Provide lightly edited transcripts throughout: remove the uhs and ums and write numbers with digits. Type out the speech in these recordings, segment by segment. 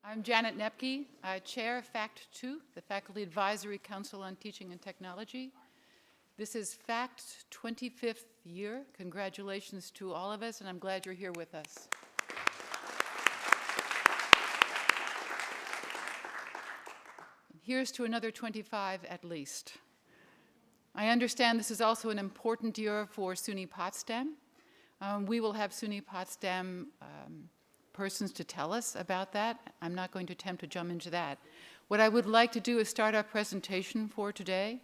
I'm Janet Nepke. I chair FACT2, the Faculty Advisory Council on Teaching and Technology. This is FACT's 25th year. Congratulations to all of us, and I'm glad you're here with us. Here's to another 25 at least. I understand this is also an important year for SUNY Potsdam. We will have SUNY Potsdam persons to tell us about that. I'm not going to attempt to jump into that. What I would like to do is start our presentation for today.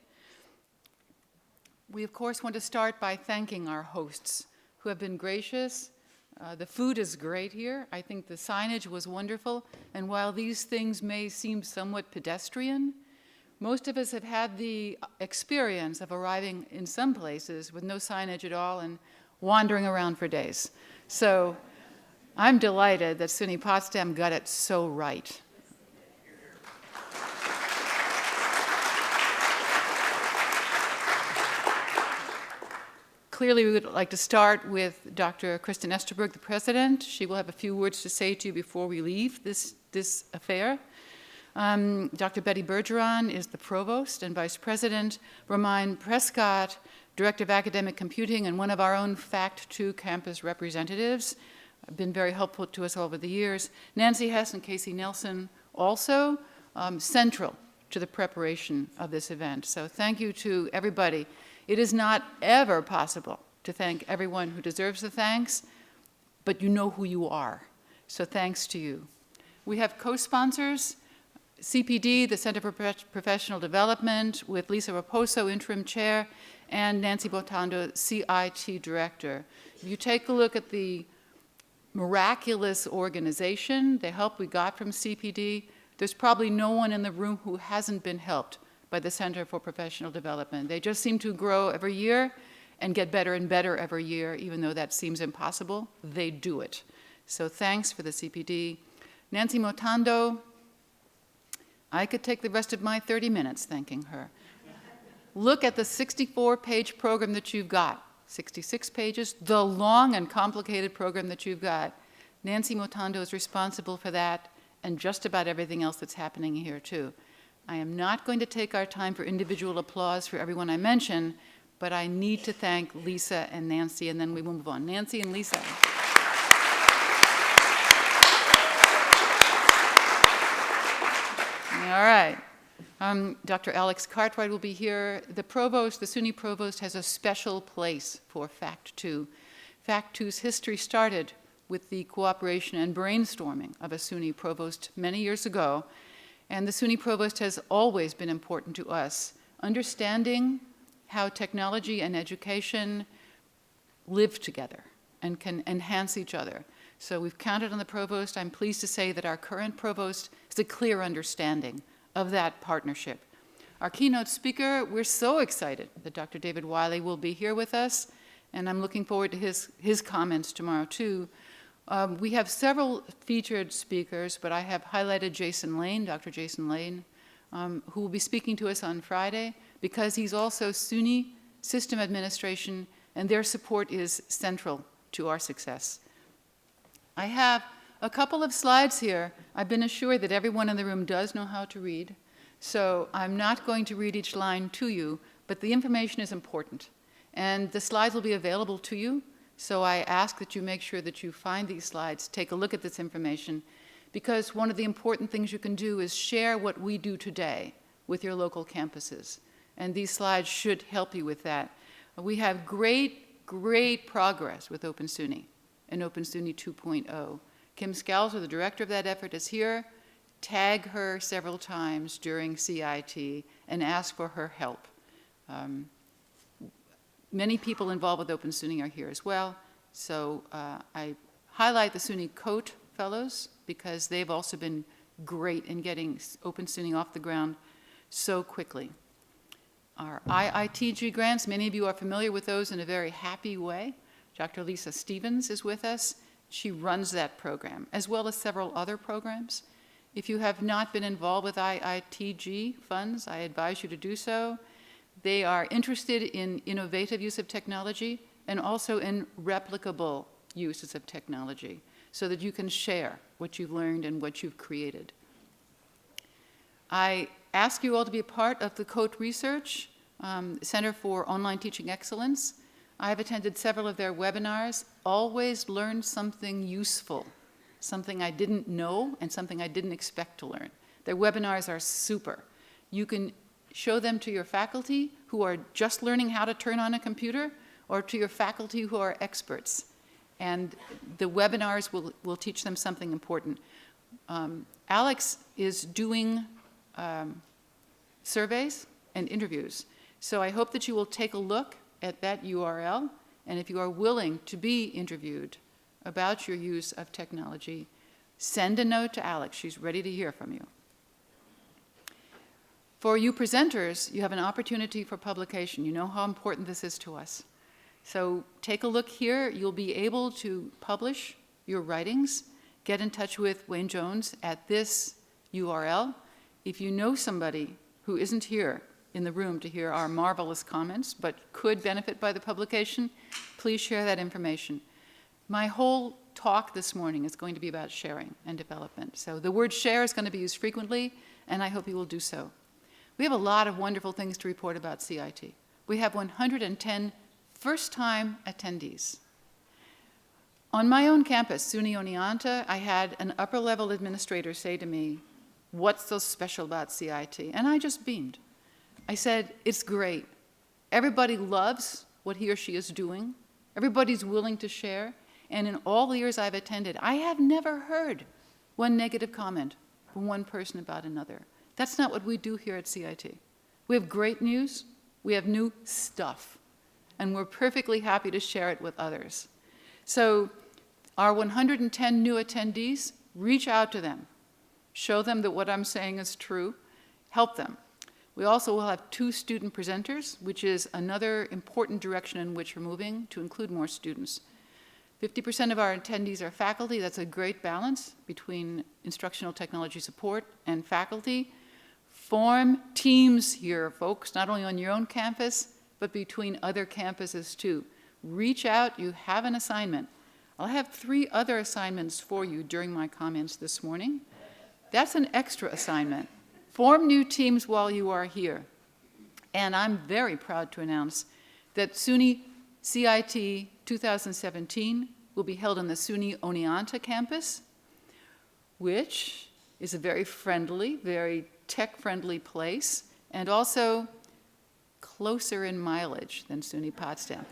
We, of course, want to start by thanking our hosts who have been gracious. The food is great here. I think the signage was wonderful. And while these things may seem somewhat pedestrian, most of us have had the experience of arriving in some places with no signage at all and wandering around for days. So I'm delighted that SUNY Potsdam got it so right. Clearly, we would like to start with Dr. Kristen Esterberg, the president. She will have a few words to say to you before we leave this affair. Dr. Betty Bergeron is the provost and vice president. Romain Prescott, director of academic computing and one of our own FACT2 campus representatives, have been very helpful to us over the years. Nancy Hess and Casey Nelson also central to the preparation of this event. So thank you to everybody. It is not ever possible to thank everyone who deserves the thanks, but you know who you are. So thanks to you. We have co-sponsors, CPD, the Center for Professional Development, with Lisa Raposo, interim chair, and Nancy Botando, CIT director. If you take a look at the miraculous organization, the help we got from CPD, there's probably no one in the room who hasn't been helped by the Center for Professional Development. They just seem to grow every year and get better and better every year, even though that seems impossible. They do it. So thanks for the CPD. Nancy Botando, I could take the rest of my 30 minutes thanking her. Look at the 64-page program that you've got. 66 pages, the long and complicated program that you've got. Nancy Botando is responsible for that and just about everything else that's happening here too. I am not going to take our time for individual applause for everyone I mention, but I need to thank Lisa and Nancy, and then we will move on. Nancy and Lisa. All right. Dr. Alex Cartwright will be here. The provost, the SUNY provost, has a special place for FACT2. FACT2's history started with the cooperation and brainstorming of a SUNY provost many years ago, and the SUNY provost has always been important to us, understanding how technology and education live together and can enhance each other. So we've counted on the provost. I'm pleased to say that our current provost has a clear understanding of that partnership. Our keynote speaker, we're so excited that Dr. David Wiley will be here with us, and I'm looking forward to his comments tomorrow too. We have several featured speakers, but I have highlighted Jason Lane, Dr. Jason Lane, who will be speaking to us on Friday because he's also SUNY system administration, and their support is central to our success. I have a couple of slides here. I've been assured that everyone in the room does know how to read, so I'm not going to read each line to you, but the information is important. And the slides will be available to you, so I ask that you make sure that you find these slides, take a look at this information, because one of the important things you can do is share what we do today with your local campuses. And these slides should help you with that. We have great, great progress with Open SUNY and Open SUNY 2.0. Kim Scalzo, the director of that effort, is here. Tag her several times during CIT and ask for her help. Many people involved with Open SUNY are here as well. So I highlight the SUNY COAT fellows because they've also been great in getting Open SUNY off the ground so quickly. Our IITG grants, many of you are familiar with those in a very happy way. Dr. Lisa Stevens is with us. She runs that program, as well as several other programs. If you have not been involved with IITG funds, I advise you to do so. They are interested in innovative use of technology and also in replicable uses of technology. so that you can share what you've learned and what you've created. I ask you all to be a part of the COAT Research Center for Online Teaching Excellence. I've attended several of their webinars, always learned something useful, something I didn't know and something I didn't expect to learn. Their webinars are super. You can show them to your faculty who are just learning how to turn on a computer, or to your faculty who are experts. And the webinars will teach them something important. Alex is doing surveys and interviews. So I hope that you will take a look at that URL, and if you are willing to be interviewed about your use of technology, send a note to Alex. She's ready to hear from you. For you presenters, you have an opportunity for publication. You know how important this is to us. So take a look here. You'll be able to publish your writings. Get in touch with Wayne Jones at this URL. If you know somebody who isn't here in the room to hear our marvelous comments but could benefit by the publication, please share that information. My whole talk this morning is going to be about sharing and development. So the word share is going to be used frequently, and I hope you will do so. We have a lot of wonderful things to report about CIT. We have 110 first-time attendees. On my own campus, SUNY Oneonta, I had an upper-level administrator say to me, "What's so special about CIT?" And I just beamed. I said, "It's great. Everybody loves what he or she is doing. Everybody's willing to share. And in all the years I've attended, I have never heard one negative comment from one person about another. That's not what we do here at CIT. We have great news. We have new stuff. And we're perfectly happy to share it with others." So our 110 new attendees, reach out to them. Show them that what I'm saying is true. Help them. We also will have 2 student presenters, which is another important direction in which we're moving to include more students. 50% of our attendees are faculty. That's a great balance between instructional technology support and faculty. Form teams here, folks, not only on your own campus, but between other campuses too. Reach out. You have an assignment. I'll have 3 other assignments for you during my comments this morning. That's an extra assignment. Form new teams while you are here. And I'm very proud to announce that SUNY CIT 2017 will be held on the SUNY Oneonta campus, which is a very friendly, very tech-friendly place, and also closer in mileage than SUNY Potsdam.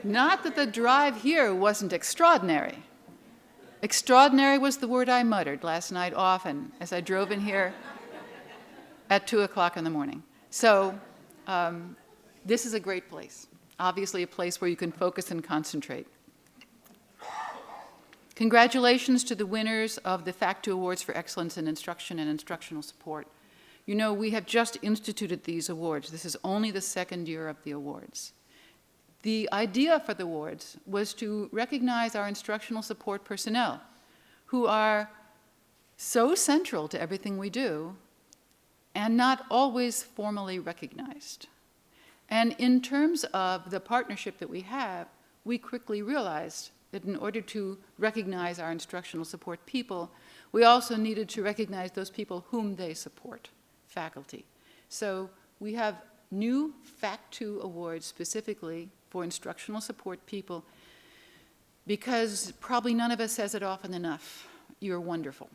Not that the drive here wasn't extraordinary. Extraordinary was the word I muttered last night often as I drove in here at 2 o'clock in the morning. So this is a great place. Obviously a place where you can focus and concentrate. Congratulations to the winners of the FACT2 Awards for Excellence in Instruction and Instructional Support. You know, we have just instituted these awards. This is only the 2nd year of the awards. The idea for the awards was to recognize our instructional support personnel who are so central to everything we do and not always formally recognized. And in terms of the partnership that we have, we quickly realized that in order to recognize our instructional support people, we also needed to recognize those people whom they support, faculty. So we have new FACT2 awards specifically for instructional support people because probably none of us says it often enough. You're wonderful.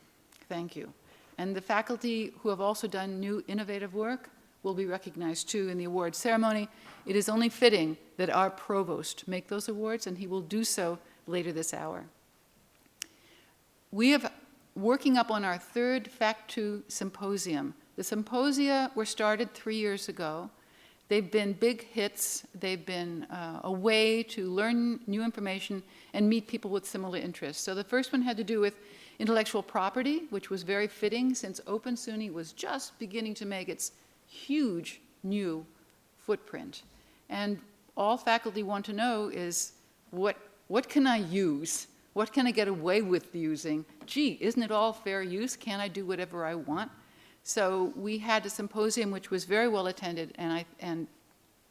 Thank you. And the faculty who have also done new innovative work will be recognized too in the award ceremony. It is only fitting that our provost make those awards, and he will do so later this hour. We have working up on our 3rd FACT2 symposium. The symposia were started 3 years ago. They've been big hits. They've been a way to learn new information and meet people with similar interests. So the first one had to do with intellectual property, which was very fitting since Open SUNY was just beginning to make its huge new footprint. And all faculty want to know is, what can I use? What can I get away with using? Gee, isn't it all fair use? Can't I do whatever I want? So we had a symposium which was very well attended and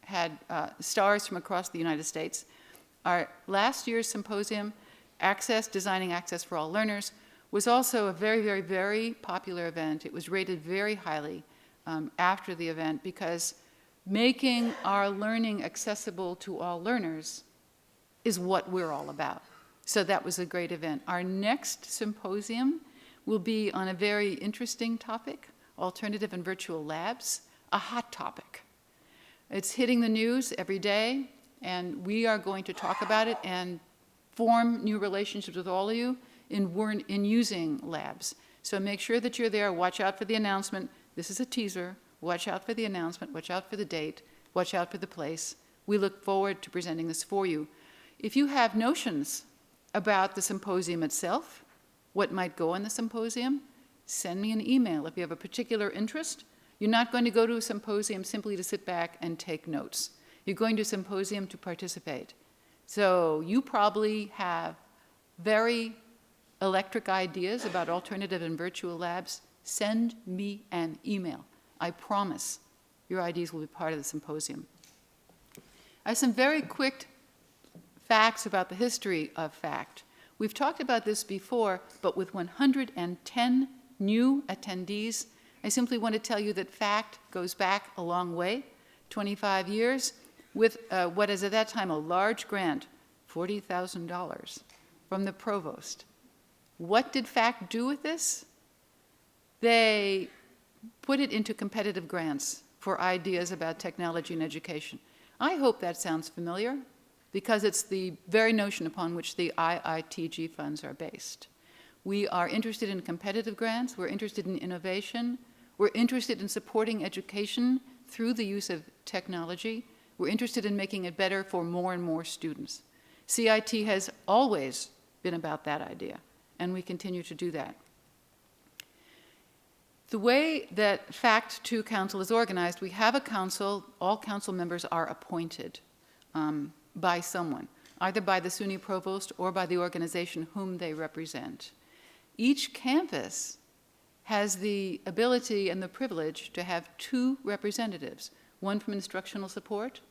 had stars from across the United States. Our last year's symposium Access, Designing Access for All Learners, was also a very, very, very popular event. It was rated very highly after the event because making our learning accessible to all learners is what we're all about. So that was a great event. Our next symposium will be on a very interesting topic, alternative and virtual labs, a hot topic. It's hitting the news every day, and we are going to talk about it and form new relationships with all of you in using labs. So make sure that you're there. Watch out for the announcement. This is a teaser. Watch out for the announcement. Watch out for the date. Watch out for the place. We look forward to presenting this for you. If you have notions about the symposium itself, what might go on the symposium, send me an email. If you have a particular interest, you're not going to go to a symposium simply to sit back and take notes. You're going to a symposium to participate. So you probably have very electric ideas about alternative and virtual labs. Send me an email. I promise your ideas will be part of the symposium. I have some very quick facts about the history of FACT. We've talked about this before, but with 110 new attendees, I simply want to tell you that FACT goes back a long way, 25 years, with what is at that time a large grant, $40,000 from the Provost. What did FACT do with this? They put it into competitive grants for ideas about technology and education. I hope that sounds familiar because it's the very notion upon which the IITG funds are based. We are interested in competitive grants, we're interested in innovation, we're interested in supporting education through the use of technology, we're interested in making it better for more and more students. CIT has always been about that idea, and we continue to do that. The way that FACT2 Council is organized, we have a council, all council members are appointed by someone, either by the SUNY Provost or by the organization whom they represent. Each campus has the ability and the privilege to have 2 representatives, one from instructional support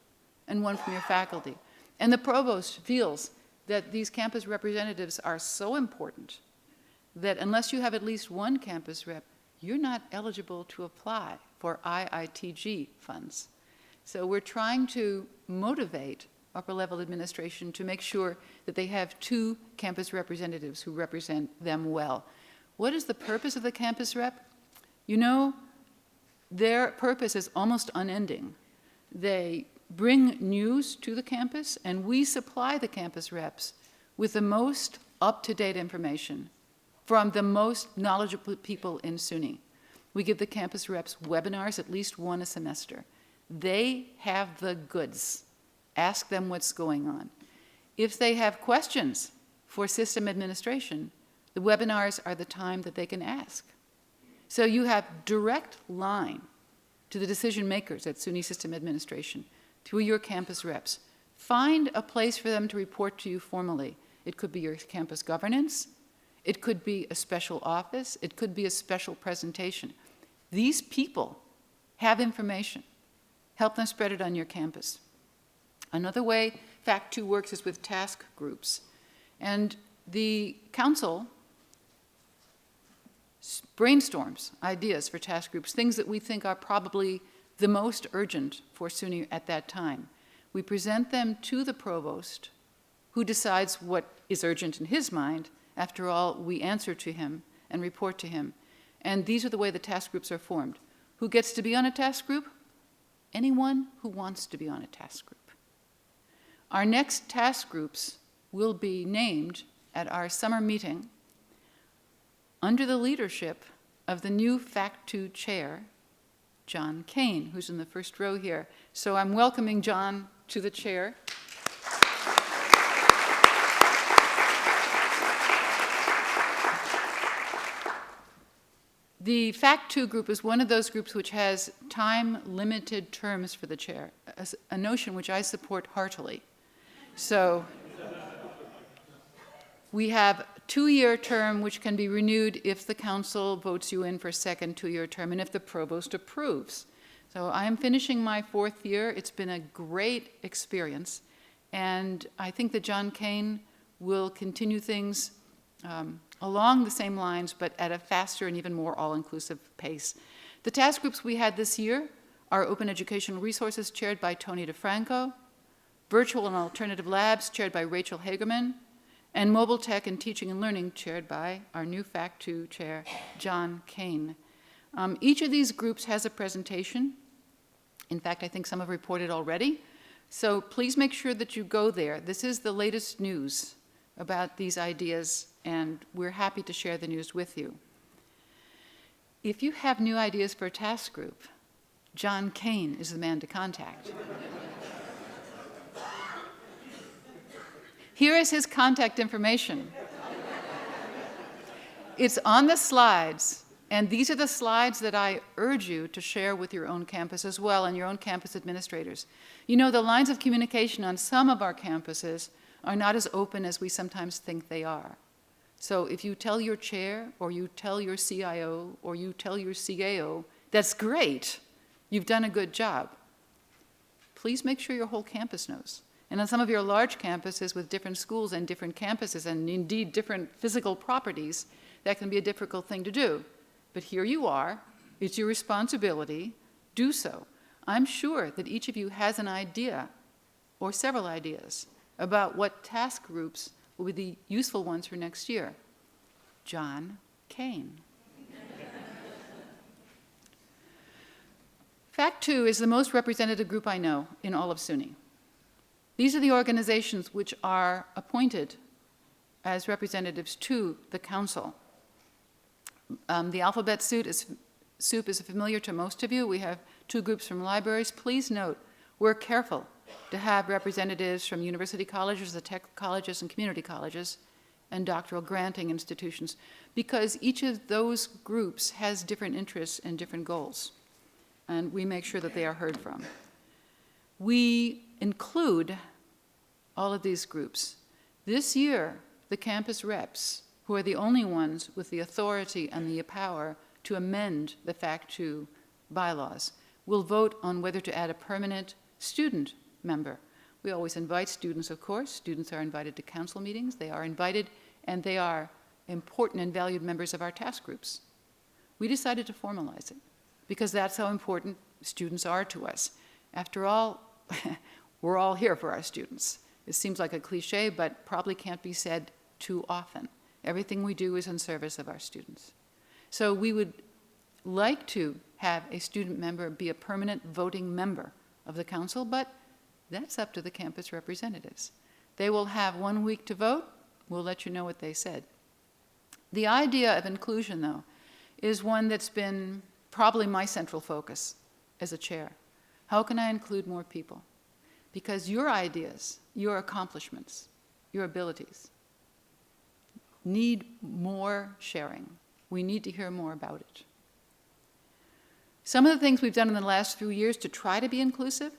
and one from your faculty. And the Provost feels that these campus representatives are so important that unless you have at least one campus rep, you're not eligible to apply for IITG funds. So we're trying to motivate upper-level administration to make sure that they have 2 campus representatives who represent them well. What is the purpose of the campus rep? You know, their purpose is almost unending. They bring news to the campus, and we supply the campus reps with the most up-to-date information from the most knowledgeable people in SUNY. We give the campus reps webinars, at least one a semester. They have the goods. Ask them what's going on. If they have questions for system administration, the webinars are the time that they can ask. So you have direct line to the decision makers at SUNY System Administration through your campus reps. Find a place for them to report to you formally. It could be your campus governance. It could be a special office. It could be a special presentation. These people have information. Help them spread it on your campus. Another way FACT2 works is with task groups. And the council brainstorms ideas for task groups, things that we think are probably the most urgent for SUNY at that time. We present them to the provost, who decides what is urgent in his mind. After all, we answer to him and report to him. And these are the way the task groups are formed. Who gets to be on a task group? Anyone who wants to be on a task group. Our next task groups will be named at our summer meeting under the leadership of the new FACT2 chair, John Kane, who's in the first row here. So I'm welcoming John to the chair. The FACT2 group is one of those groups which has time-limited terms for the chair, a notion which I support heartily. So we have a 2-year term which can be renewed if the council votes you in for a second 2-year term and if the provost approves. So I am finishing my 4th year. It's been a great experience. And I think that John Kane will continue things along the same lines, but at a faster and even more all-inclusive pace. The task groups we had this year are Open Educational Resources, chaired by Tony DeFranco, Virtual and Alternative Labs, chaired by Rachel Hagerman, and Mobile Tech and Teaching and Learning, chaired by our new FACT2 chair, John Kane. Each of these groups has a presentation. In fact, I think some have reported already. So please make sure that you go there. This is the latest news about these ideas, and we're happy to share the news with you. If you have new ideas for a task group, John Kane is the man to contact. Here is his contact information. It's on the slides, and these are the slides that I urge you to share with your own campus as well and your own campus administrators. You know, the lines of communication on some of our campuses are not as open as we sometimes think they are. So if you tell your chair, or you tell your CIO, or you tell your CAO, that's great. You've done a good job. Please make sure your whole campus knows. And on some of your large campuses with different schools and different campuses and indeed different physical properties, that can be a difficult thing to do. But here you are. It's your responsibility. Do so. I'm sure that each of you has an idea or several ideas about what task groups will be the useful ones for next year. John Kane. FACT2 is the most representative group I know in all of SUNY. These are the organizations which are appointed as representatives to the council. The alphabet soup is familiar to most of you. We have 2 groups from libraries. Please note, we're careful to have representatives from university colleges, the tech colleges, and community colleges, and doctoral granting institutions, because each of those groups has different interests and different goals, and we make sure that they are heard from. We include all of these groups. This year, the campus reps, who are the only ones with the authority and the power to amend the FACT2 bylaws, will vote on whether to add a permanent student member. We always invite students, of course. Students are invited to council meetings. They are invited, and they are important and valued members of our task groups. We decided to formalize it because that's how important students are to us. After all, we're all here for our students. It seems like a cliche, but probably can't be said too often. Everything we do is in service of our students. So we would like to have a student member be a permanent voting member of the council, but that's up to the campus representatives. They will have 1 week to vote. We'll let you know what they said. The idea of inclusion, though, is one that's been probably my central focus as a chair. How can I include more people? Because your ideas, your accomplishments, your abilities need more sharing. We need to hear more about it. Some of the things we've done in the last few years to try to be inclusive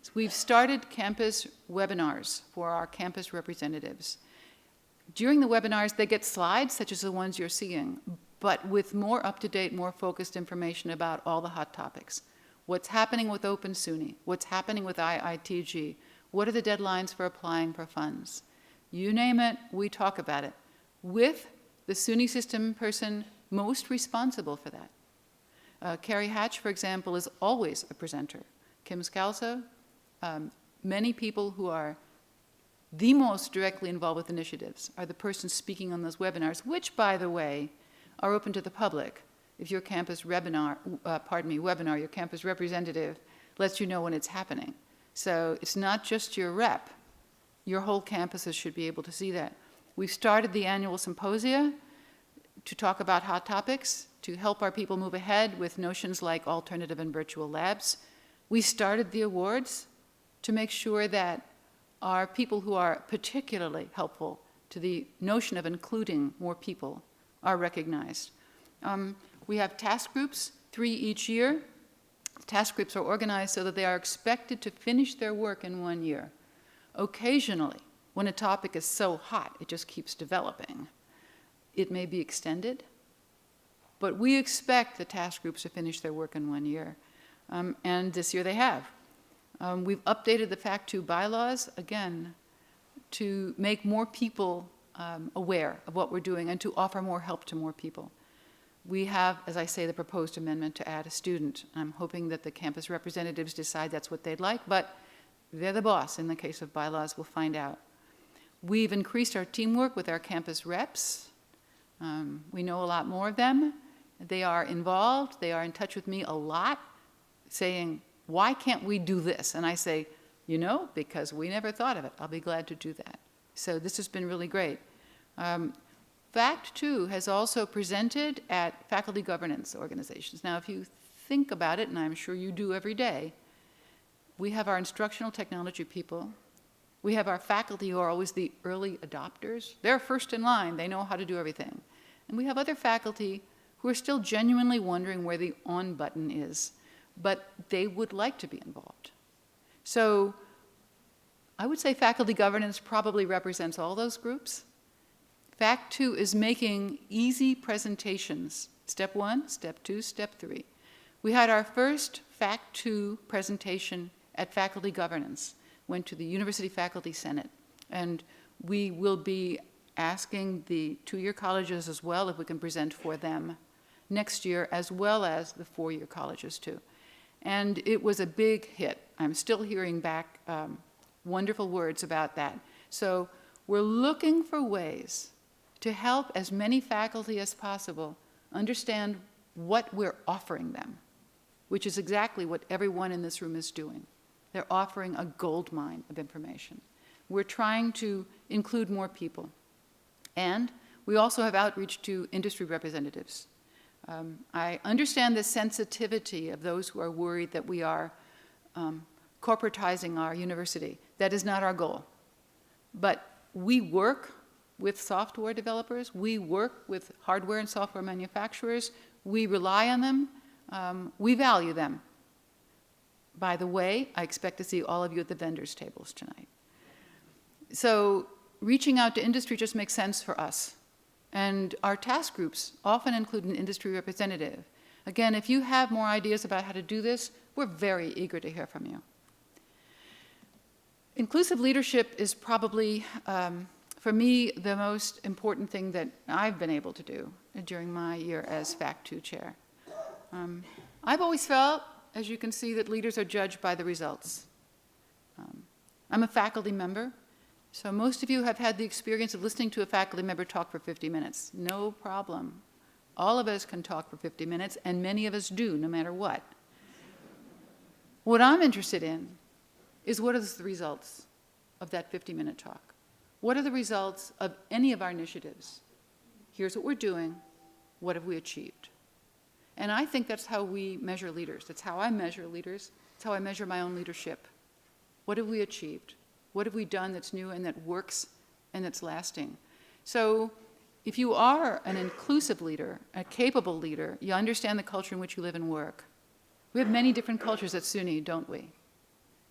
is we've started campus webinars for our campus representatives. During the webinars, they get slides such as the ones you're seeing, but with more up-to-date, more focused information about all the hot topics. What's happening with Open SUNY? What's happening with IITG? What are the deadlines for applying for funds? You name it, we talk about it, with the SUNY system person most responsible for that. Carrie Hatch, for example, is always a presenter. Kim Scalzo, many people who are the most directly involved with initiatives are the person speaking on those webinars, which, by the way, are open to the public. If your campus webinar, your campus representative lets you know when it's happening. So it's not just your rep. Your whole campuses should be able to see that. We've started the annual symposia to talk about hot topics, to help our people move ahead with notions like alternative and virtual labs. We started the awards to make sure that our people who are particularly helpful to the notion of including more people are recognized. We have task groups, 3 each year. Task groups are organized so that they are expected to finish their work in 1 year. Occasionally, when a topic is so hot, it just keeps developing, it may be extended, but we expect the task groups to finish their work in 1 year, and this year they have. We've updated the FACT2 bylaws, again, to make more people aware of what we're doing and to offer more help to more people. We have, as I say, the proposed amendment to add a student. I'm hoping that the campus representatives decide that's what they'd like, but they're the boss. In the case of bylaws, we'll find out. We've increased our teamwork with our campus reps. We know a lot more of them. They are involved. They are in touch with me a lot, saying, why can't we do this? And I say, you know, because we never thought of it. I'll be glad to do that. So this has been really great. FACT2 has also presented at faculty governance organizations. Now, if you think about it, and I'm sure you do every day, we have our instructional technology people. We have our faculty who are always the early adopters. They're first in line. They know how to do everything. And we have other faculty who are still genuinely wondering where the on button is, but they would like to be involved. So I would say faculty governance probably represents all those groups. FACT2 is making easy presentations, step 1, step 2, step 3. We had our first FACT2 presentation at faculty governance, went to the University Faculty Senate, and we will be asking the two-year colleges as well if we can present for them next year, as well as the four-year colleges too. And it was a big hit. I'm still hearing back wonderful words about that. So we're looking for ways to help as many faculty as possible understand what we're offering them, which is exactly what everyone in this room is doing. They're offering a gold mine of information. We're trying to include more people. And we also have outreach to industry representatives. I understand the sensitivity of those who are worried that we are corporatizing our university. That is not our goal. But we work with software developers. We work with hardware and software manufacturers. We rely on them. We value them. By the way, I expect to see all of you at the vendors' tables tonight. So reaching out to industry just makes sense for us. And our task groups often include an industry representative. Again, if you have more ideas about how to do this, we're very eager to hear from you. Inclusive leadership is probably, for me, the most important thing that I've been able to do during my year as FACT2 chair. I've always felt, as you can see, that leaders are judged by the results. I'm a faculty member, so most of you have had the experience of listening to a faculty member talk for 50 minutes. No problem. All of us can talk for 50 minutes, and many of us do, no matter what. What I'm interested in is what are the results of that 50-minute talk? What are the results of any of our initiatives? Here's what we're doing. What have we achieved? And I think that's how we measure leaders. That's how I measure leaders. That's how I measure my own leadership. What have we achieved? What have we done that's new and that works and that's lasting? So if you are an inclusive leader, a capable leader, you understand the culture in which you live and work. We have many different cultures at SUNY, don't we?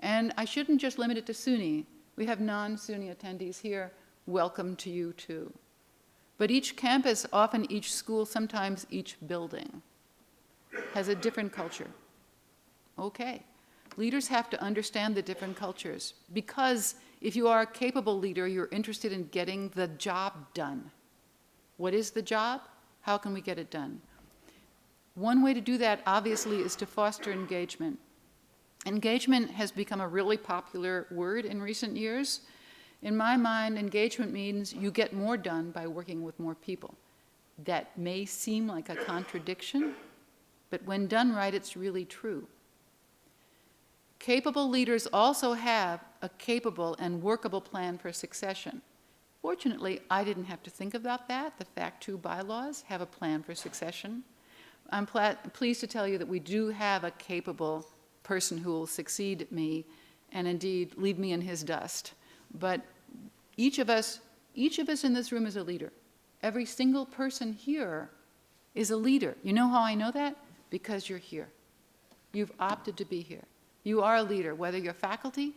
And I shouldn't just limit it to SUNY. We have non-SUNY attendees here. Welcome to you too. But each campus, often each school, sometimes each building has a different culture. Okay. Leaders have to understand the different cultures because if you are a capable leader, you're interested in getting the job done. What is the job? How can we get it done? One way to do that, obviously, is to foster engagement. Engagement has become a really popular word in recent years. In my mind, engagement means you get more done by working with more people. That may seem like a contradiction, but when done right, it's really true. Capable leaders also have a capable and workable plan for succession. Fortunately, I didn't have to think about that. The FACT2 bylaws have a plan for succession. I'm pleased to tell you that we do have a capable person who will succeed me and indeed leave me in his dust. But each of us in this room is a leader. Every single person here is a leader. You know how I know that? Because you're here. You've opted to be here. You are a leader, whether you're faculty,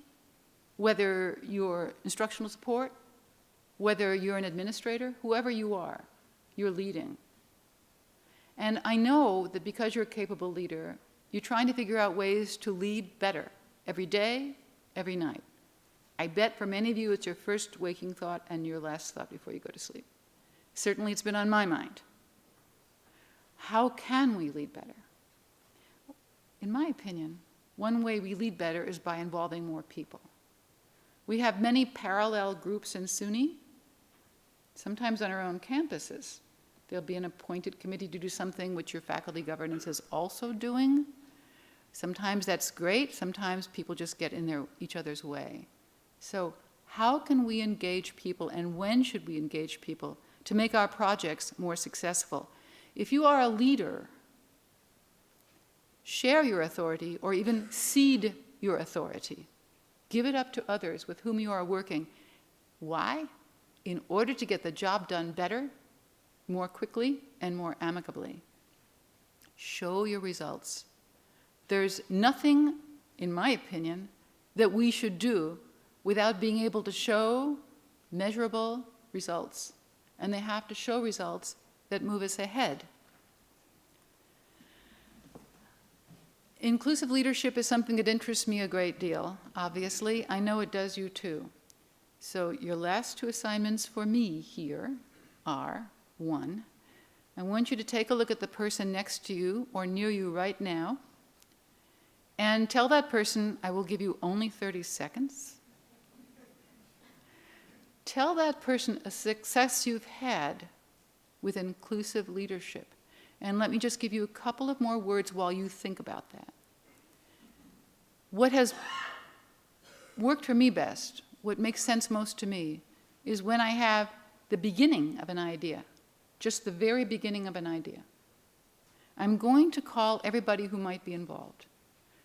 whether you're instructional support, whether you're an administrator, whoever you are, you're leading. And I know that because you're a capable leader, you're trying to figure out ways to lead better every day, every night. I bet for many of you it's your first waking thought and your last thought before you go to sleep. Certainly it's been on my mind. How can we lead better? In my opinion, one way we lead better is by involving more people. We have many parallel groups in SUNY, sometimes on our own campuses. There'll be an appointed committee to do something which your faculty governance is also doing. Sometimes that's great, sometimes people just get in each other's way. So how can we engage people, and when should we engage people to make our projects more successful? If you are a leader, share your authority or even cede your authority. Give it up to others with whom you are working. Why? In order to get the job done better, more quickly, and more amicably. Show your results. There's nothing, in my opinion, that we should do without being able to show measurable results. And they have to show results that move us ahead. Inclusive leadership is something that interests me a great deal, obviously. I know it does you too. So your last two assignments for me here are, one, I want you to take a look at the person next to you or near you right now and tell that person, I will give you only 30 seconds. Tell that person a success you've had with inclusive leadership. And let me just give you a couple of more words while you think about that. What has worked for me best, what makes sense most to me, is when I have the beginning of an idea, just the very beginning of an idea. I'm going to call everybody who might be involved.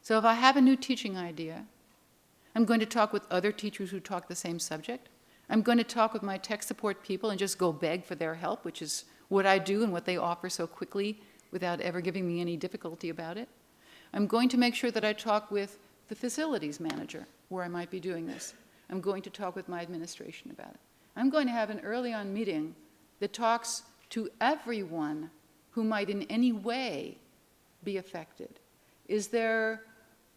So if I have a new teaching idea, I'm going to talk with other teachers who talk the same subject. I'm going to talk with my tech support people and just go beg for their help, which is what I do and what they offer so quickly without ever giving me any difficulty about it. I'm going to make sure that I talk with the facilities manager where I might be doing this. I'm going to talk with my administration about it. I'm going to have an early on meeting that talks to everyone who might in any way be affected. Is there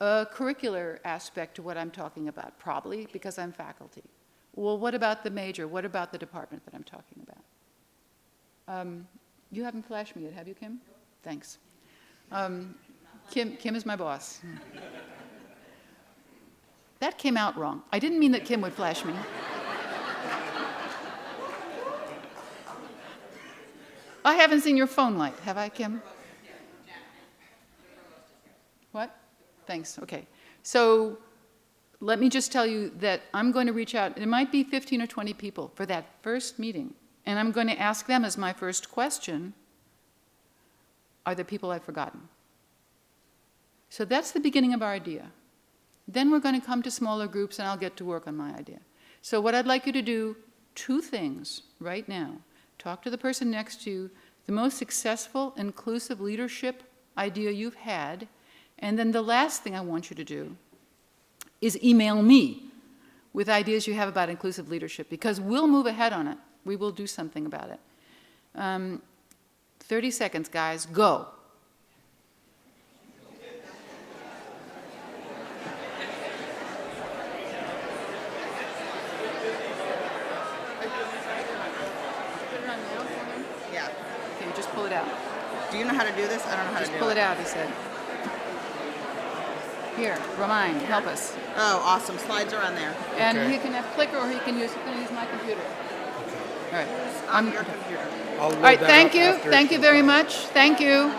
a curricular aspect to what I'm talking about? Probably, because I'm faculty. Well, what about the major? What about the department that I'm talking about? You haven't flashed me yet, have you, Kim? Thanks. Kim is my boss. That came out wrong. I didn't mean that Kim would flash me. I haven't seen your phone light, have I, Kim? What? Thanks, okay. So let me just tell you that I'm going to reach out. It might be 15 or 20 people for that first meeting. And I'm going to ask them as my first question, are there people I've forgotten? So that's the beginning of our idea. Then we're going to come to smaller groups and I'll get to work on my idea. So what I'd like you to do, two things right now. Talk to the person next to you, the most successful inclusive leadership idea you've had, and then the last thing I want you to do is email me with ideas you have about inclusive leadership, because we'll move ahead on it. We will do something about it. 30 seconds, guys, go. Yeah. Okay, just pull it out. Do you know how to do this? I don't know how to do it. Just pull it out, he said. Here, Remind, help us. Oh, awesome. Slides are on there. And Okay. he can have clicker or he can use my computer. All right. On your computer. I'll All right, load that thank up you. after Thank you it's very done. much. Thank you.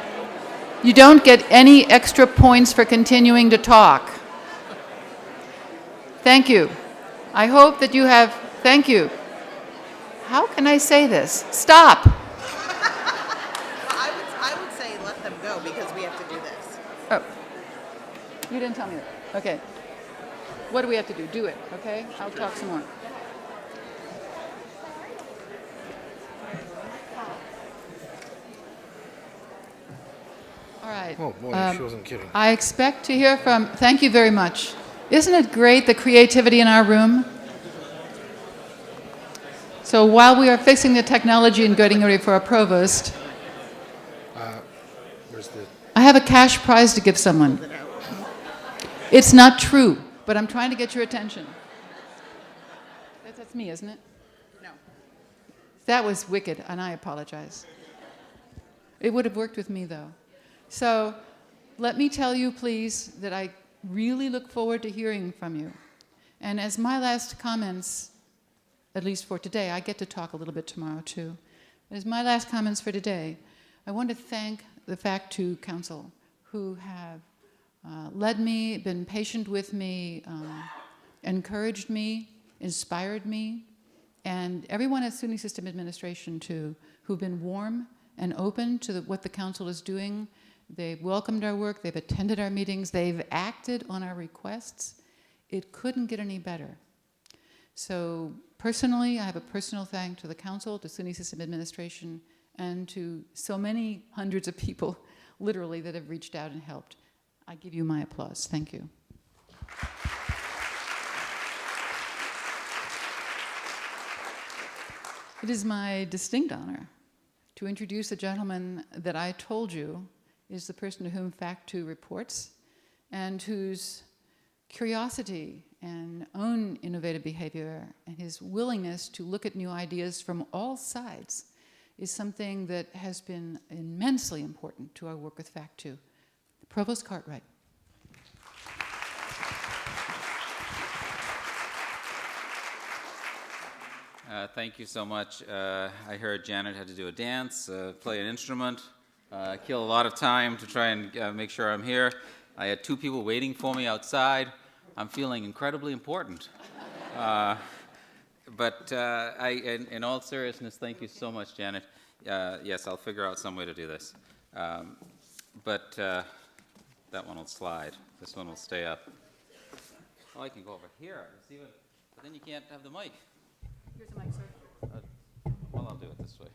You don't get any extra points for continuing to talk. Thank you. I hope that you have, thank you. How can I say this? Stop. I would say let them go because we have to do this. Oh, you didn't tell me that. Okay. What do we have to do? Do it, okay? I'll talk some more. All right. Oh, boy, she wasn't kidding. I expect to hear from, thank you very much. Isn't it great, the creativity in our room? So while we are fixing the technology and getting ready for our provost, Where's the... I have a cash prize to give someone. It's not true, but I'm trying to get your attention. That's me, isn't it? No. That was wicked, and I apologize. It would have worked with me, though. So let me tell you, please, that I really look forward to hearing from you. And as my last comments, at least for today, I get to talk a little bit tomorrow, too. As my last comments for today, I want to thank the FACT2 Council, who have led me, been patient with me, encouraged me, inspired me, and everyone at SUNY System Administration, too, who've been warm and open to what the council is doing. They've welcomed our work, they've attended our meetings, they've acted on our requests. It couldn't get any better. So personally, I have a personal thank to the council, to SUNY System Administration, and to so many hundreds of people, literally, that have reached out and helped. I give you my applause. Thank you. It is my distinct honor to introduce a gentleman that I told you is the person to whom FACT2 reports, and whose curiosity and own innovative behavior and his willingness to look at new ideas from all sides is something that has been immensely important to our work with FACT2. Provost Cartwright. Thank you so much. I heard Janet had to do a dance, play an instrument, kill a lot of time to try and make sure I'm here. I had 2 people waiting for me outside. I'm feeling incredibly important. But in all seriousness, thank you so much, Janet. Yes, I'll figure out some way to do this. But that one will slide. This one will stay up. Oh, I can go over here. But then you can't have the mic. Here's the mic, sir. Well, I'll do it this way.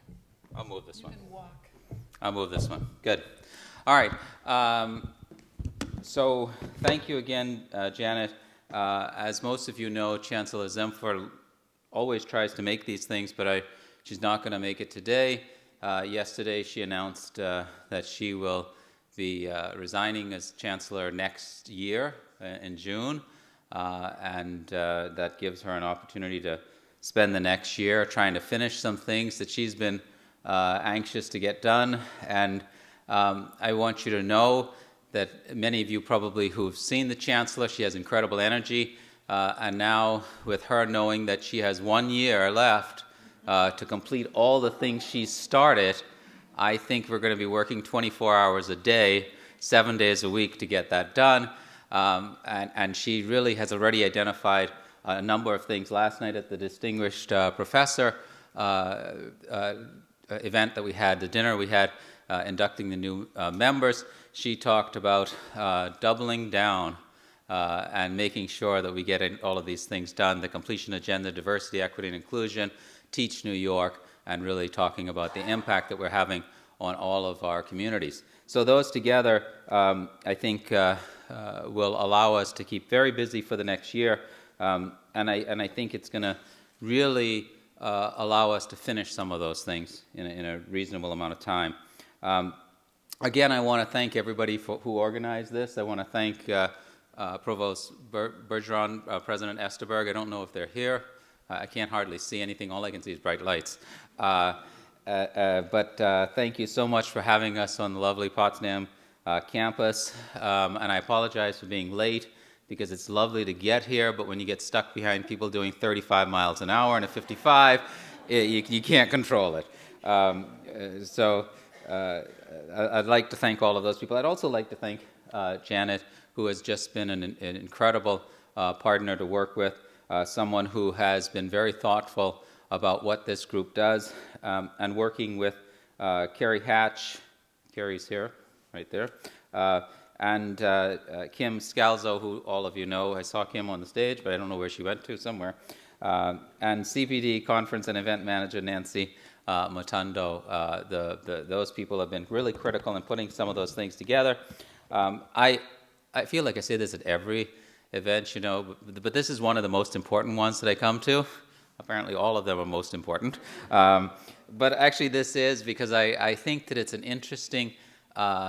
I'll move this one. You can walk. I'll move this one. Good. All right. So thank you again, Janet. As most of you know, Chancellor Zemford always tries to make these things, but she's not going to make it today. Yesterday, she announced that she will be resigning as Chancellor next year in June, and that gives her an opportunity to spend the next year trying to finish some things that she's been anxious to get done. And I want you to know that many of you probably who've seen the Chancellor, she has incredible energy, and now with her knowing that she has 1 year left to complete all the things she's started, I think we're going to be working 24 hours a day, 7 days a week to get that done. And she really has already identified a number of things. Last night at the Distinguished Professor event that we had, the dinner we had inducting the new members, she talked about doubling down and making sure that we get all of these things done, the completion agenda, diversity, equity, and inclusion, Teach New York, and really talking about the impact that we're having on all of our communities. So those together, I think, will allow us to keep very busy for the next year, and I think it's going to really allow us to finish some of those things in a reasonable amount of time. Again, I want to thank everybody who organized this. I want to thank Provost Bergeron, President Esterberg. I don't know if they're here. I can't hardly see anything. All I can see is bright lights. But thank you so much for having us on the lovely Potsdam campus. And I apologize for being late because it's lovely to get here, but when you get stuck behind people doing 35 miles an hour and a 55, you can't control it. So I'd like to thank all of those people. I'd also like to thank Janet, who has just been an incredible partner to work with, someone who has been very thoughtful about what this group does, and working with Carrie Hatch. Carrie's here, right there, and Kim Scalzo, who all of you know. I saw Kim on the stage, but I don't know where she went to, somewhere. And CPD Conference and Event Manager Nancy Matondo. Those people have been really critical in putting some of those things together. I feel like I say this at every event, you know, but this is one of the most important ones that I come to. Apparently all of them are most important. But actually this is because I think that it's an interesting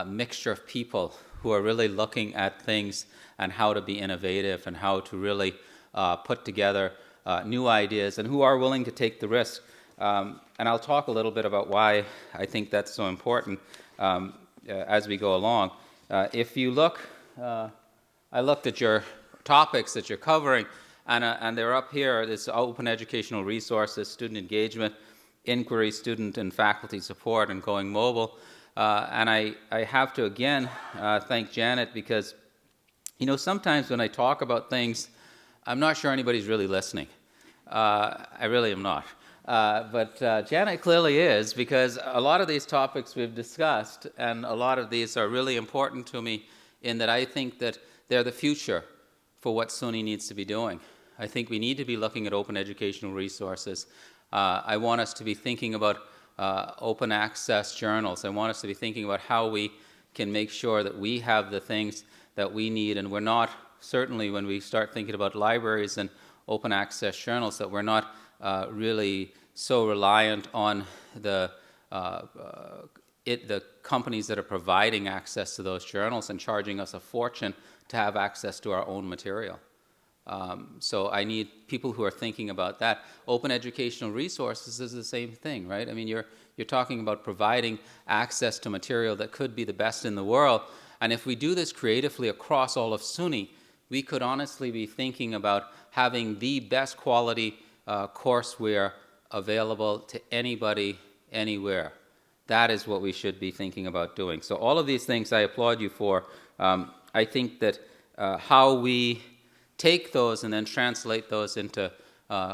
mixture of people who are really looking at things and how to be innovative and how to really put together new ideas and who are willing to take the risk. And I'll talk a little bit about why I think that's so important as we go along. If you look, I looked at your topics that you're covering, and they're up here. It's open educational resources, student engagement, inquiry, student and faculty support, and going mobile. And I have to again thank Janet, because sometimes when I talk about things, I'm not sure anybody's really listening. I really am not. But Janet clearly is, because a lot of these topics we've discussed, and a lot of these are really important to me in that I think that they're the future for what SUNY needs to be doing. I think we need to be looking at open educational resources. I want us to be thinking about open access journals. I want us to be thinking about how we can make sure that we have the things that we need, and we're not, certainly when we start thinking about libraries and open access journals, that we're not really so reliant on the companies that are providing access to those journals and charging us a fortune to have access to our own material. So I need people who are thinking about that. Open educational resources is the same thing, right? I mean, you're talking about providing access to material that could be the best in the world. And if we do this creatively across all of SUNY, we could honestly be thinking about having the best quality courseware available to anybody, anywhere. That is what we should be thinking about doing. So all of these things I applaud you for. I think that how we take those and then translate those into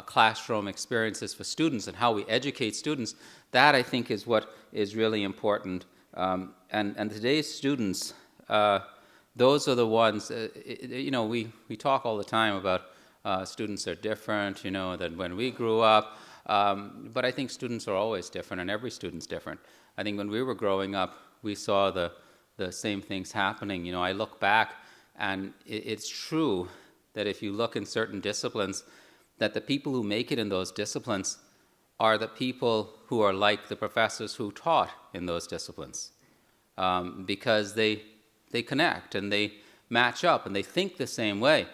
classroom experiences for students and how we educate students, that I think is what is really important. And today's students, those are the ones, we talk all the time about students are different, than when we grew up. But I think students are always different, and every student's different. I think when we were growing up, we saw the same things happening. I look back, and it's true that if you look in certain disciplines, that the people who make it in those disciplines are the people who are like the professors who taught in those disciplines, because they connect and they match up and they think the same way.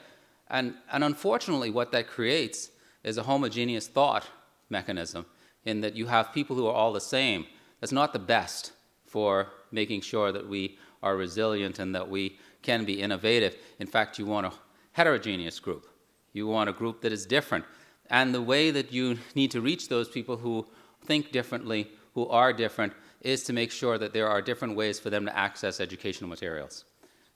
And unfortunately, what that creates is a homogeneous thought mechanism, in that you have people who are all the same. That's not the best for making sure that we are resilient and that we can be innovative. In fact, you want a heterogeneous group. You want a group that is different. And the way that you need to reach those people who think differently, who are different, is to make sure that there are different ways for them to access educational materials.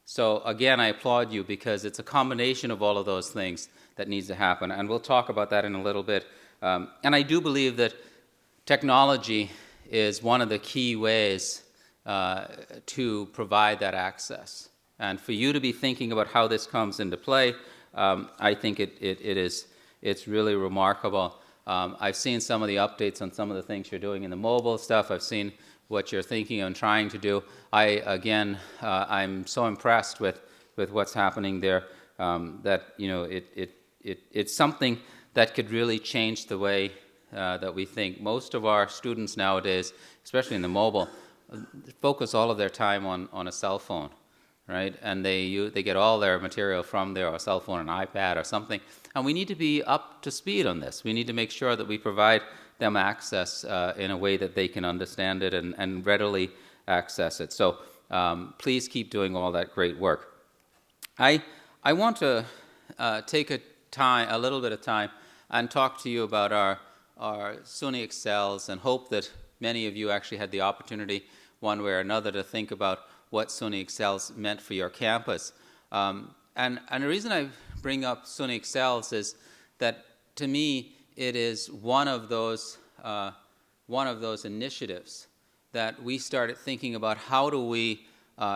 So again, I applaud you, because it's a combination of all of those things that needs to happen. And we'll talk about that in a little bit. And I do believe that technology is one of the key ways to provide that access. And for you to be thinking about how this comes into play, I think it's really remarkable. I've seen some of the updates on some of the things you're doing in the mobile stuff. I've seen what you're thinking and trying to do. I'm so impressed with what's happening there, that it's something that could really change the way that we think. Most of our students nowadays, especially in the mobile, focus all of their time on a cell phone, right? And they get all their material from their cell phone, an iPad or something. And we need to be up to speed on this. We need to make sure that we provide them access in a way that they can understand it and readily access it. So please keep doing all that great work. I want to take a little bit of time and talk to you about our SUNY Excels, and hope that many of you actually had the opportunity, one way or another, to think about what SUNY Excels meant for your campus. And the reason I bring up SUNY Excels is that, to me, it is one of those initiatives that we started thinking about, how do we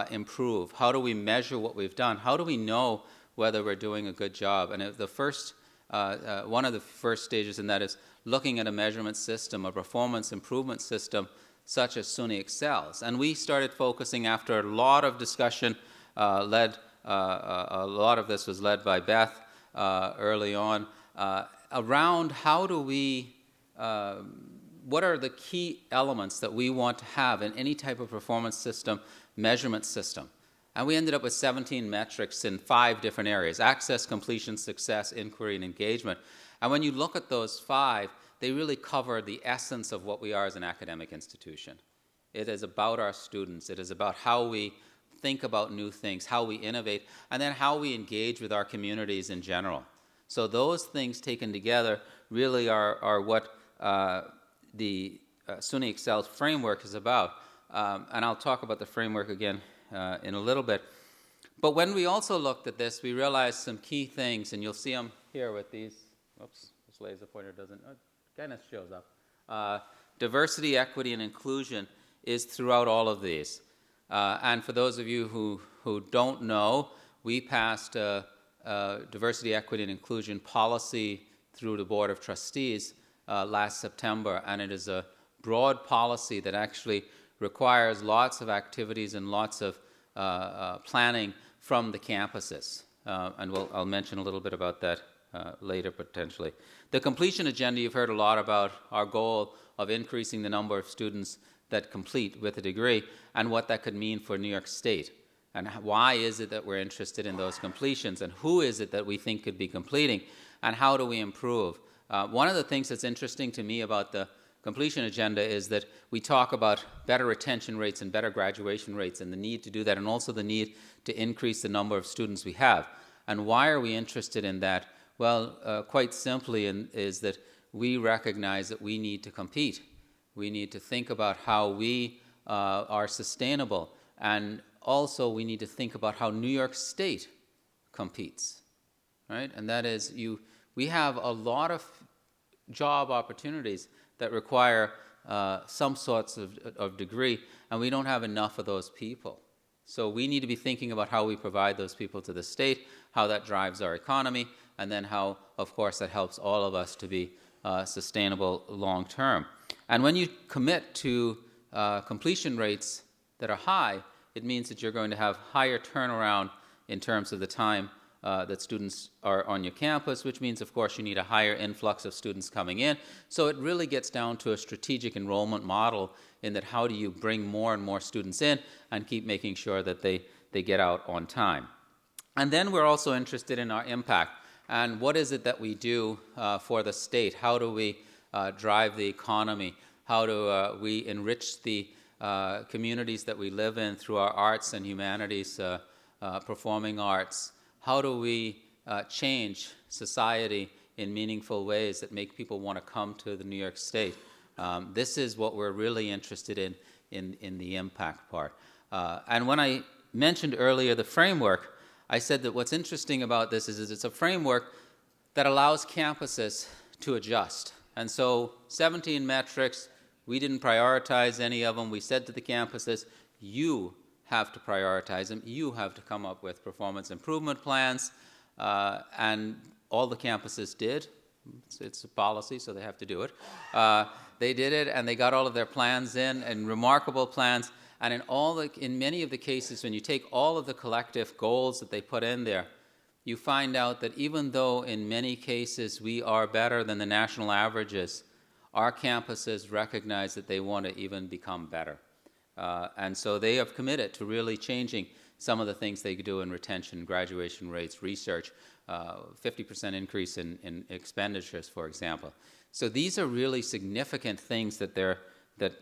improve? How do we measure what we've done? How do we know whether we're doing a good job? And one of the first stages in that is looking at a measurement system, a performance improvement system, such as SUNY Excels. And we started focusing, after a lot of discussion, a lot of this was led by Beth early on, around how do we, what are the key elements that we want to have in any type of performance system, measurement system. And we ended up with 17 metrics in 5 different areas: access, completion, success, inquiry, and engagement. And when you look at those 5, they really cover the essence of what we are as an academic institution. It is about our students. It is about how we think about new things, how we innovate, and then how we engage with our communities in general. So those things taken together really are what the SUNY Excels framework is about. And I'll talk about the framework again in a little bit. But when we also looked at this, we realized some key things, and you'll see them here with these. Oops, this laser pointer doesn't, it kind of shows up. Diversity, equity, and inclusion is throughout all of these. And for those of you who don't know, we passed a diversity, equity, and inclusion policy through the Board of Trustees last September, and it is a broad policy that actually requires lots of activities and lots of planning from the campuses. And I'll mention a little bit about that later potentially. The completion agenda, you've heard a lot about our goal of increasing the number of students that complete with a degree and what that could mean for New York State. And why is it that we're interested in those completions, and who is it that we think could be completing, and how do we improve? One of the things that's interesting to me about the completion agenda is that we talk about better retention rates and better graduation rates and the need to do that, and also the need to increase the number of students we have. And why are we interested in that? Well, quite simply is that we recognize that we need to compete. We need to think about how we are sustainable, and also we need to think about how New York State competes, right? And that is, we have a lot of job opportunities that require some sorts of degree, and we don't have enough of those people. So we need to be thinking about how we provide those people to the state, how that drives our economy, and then how, of course, that helps all of us to be sustainable long term. And when you commit to completion rates that are high, it means that you're going to have higher turnaround in terms of the time that students are on your campus, which means, of course, you need a higher influx of students coming in. So it really gets down to a strategic enrollment model in that how do you bring more and more students in and keep making sure that they get out on time. And then we're also interested in our impact. And what is it that we do for the state? How do we drive the economy? How do we enrich the communities that we live in through our arts and humanities, performing arts? How do we change society in meaningful ways that make people want to come to the New York State? This is what we're really interested in the impact part. And when I mentioned earlier the framework, I said that what's interesting about this is it's a framework that allows campuses to adjust. And so 17 metrics, we didn't prioritize any of them. We said to the campuses, you have to prioritize them. You have to come up with performance improvement plans. And all the campuses did. It's a policy, so they have to do it. They did it, and they got all of their plans in, and remarkable plans. And in many of the cases, when you take all of the collective goals that they put in there, you find out that even though in many cases we are better than the national averages, our campuses recognize that they want to even become better. And so they have committed to really changing some of the things they do in retention, graduation rates, research, 50% increase in expenditures, for example. So these are really significant things that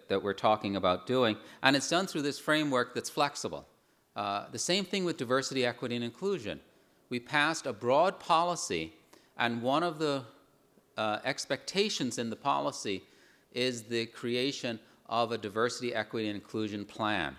we're talking about doing, and it's done through this framework that's flexible. The same thing with diversity, equity, and inclusion. We passed a broad policy, and one of the expectations in the policy is the creation of a diversity, equity, and inclusion plan.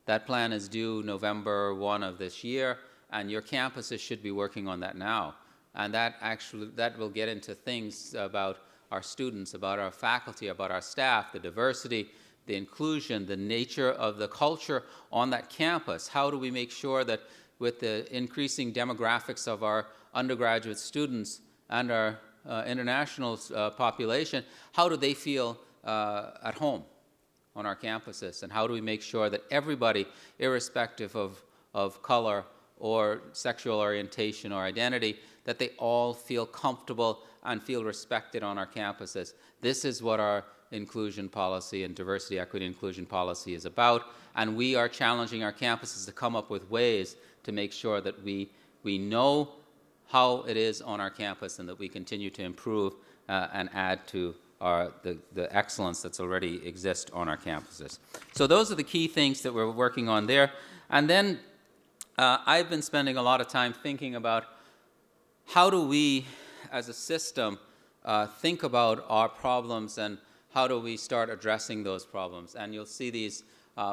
That plan is due November 1 of this year, and your campuses should be working on that now. And that will get into things about our students, about our faculty, about our staff, the diversity, the inclusion, the nature of the culture on that campus. How do we make sure that with the increasing demographics of our undergraduate students and our international population, how do they feel at home on our campuses? And how do we make sure that everybody, irrespective of color or sexual orientation or identity, that they all feel comfortable and feel respected on our campuses? This is what our inclusion policy and diversity, equity, inclusion policy is about, and we are challenging our campuses to come up with ways to make sure that we know how it is on our campus and that we continue to improve and add to the excellence that's already exists on our campuses. So those are the key things that we're working on there. And then I've been spending a lot of time thinking about how do we, as a system, think about our problems and how do we start addressing those problems. And you'll see these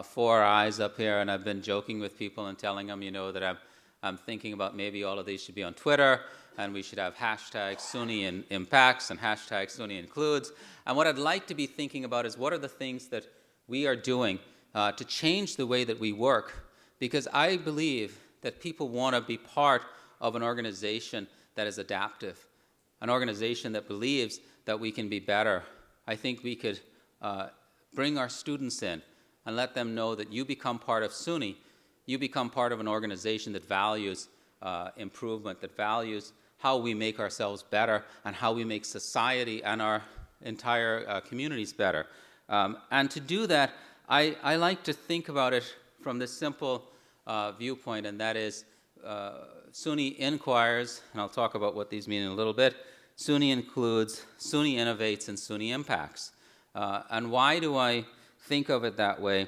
4 eyes up here, and I've been joking with people and telling them, that I'm thinking about maybe all of these should be on Twitter, and we should have hashtag SUNY impacts and hashtag SUNY includes. And what I'd like to be thinking about is what are the things that we are doing to change the way that we work, because I believe that people want to be part of an organization that is adaptive, an organization that believes that we can be better. I think we could bring our students in and let them know that you become part of SUNY, you become part of an organization that values improvement, that values how we make ourselves better and how we make society and our entire communities better. And to do that, I like to think about it from this simple viewpoint, and that is SUNY inquires, and I'll talk about what these mean in a little bit. SUNY includes, SUNY innovates, and SUNY impacts. And why do I think of it that way?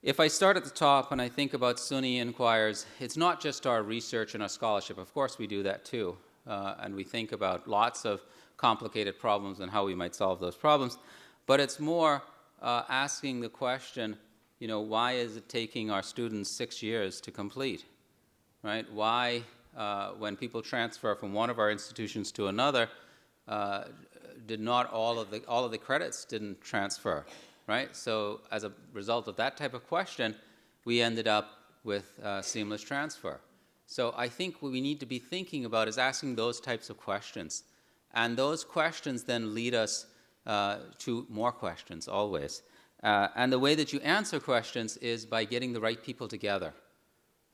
If I start at the top and I think about SUNY inquires, it's not just our research and our scholarship. Of course we do that too. And we think about lots of complicated problems and how we might solve those problems. But it's more asking the question, why is it taking our students 6 years to complete? Right? Why, when people transfer from one of our institutions to another, did not all of the credits didn't transfer? Right? So as a result of that type of question, we ended up with seamless transfer. So I think what we need to be thinking about is asking those types of questions. And those questions then lead us to more questions always. And the way that you answer questions is by getting the right people together.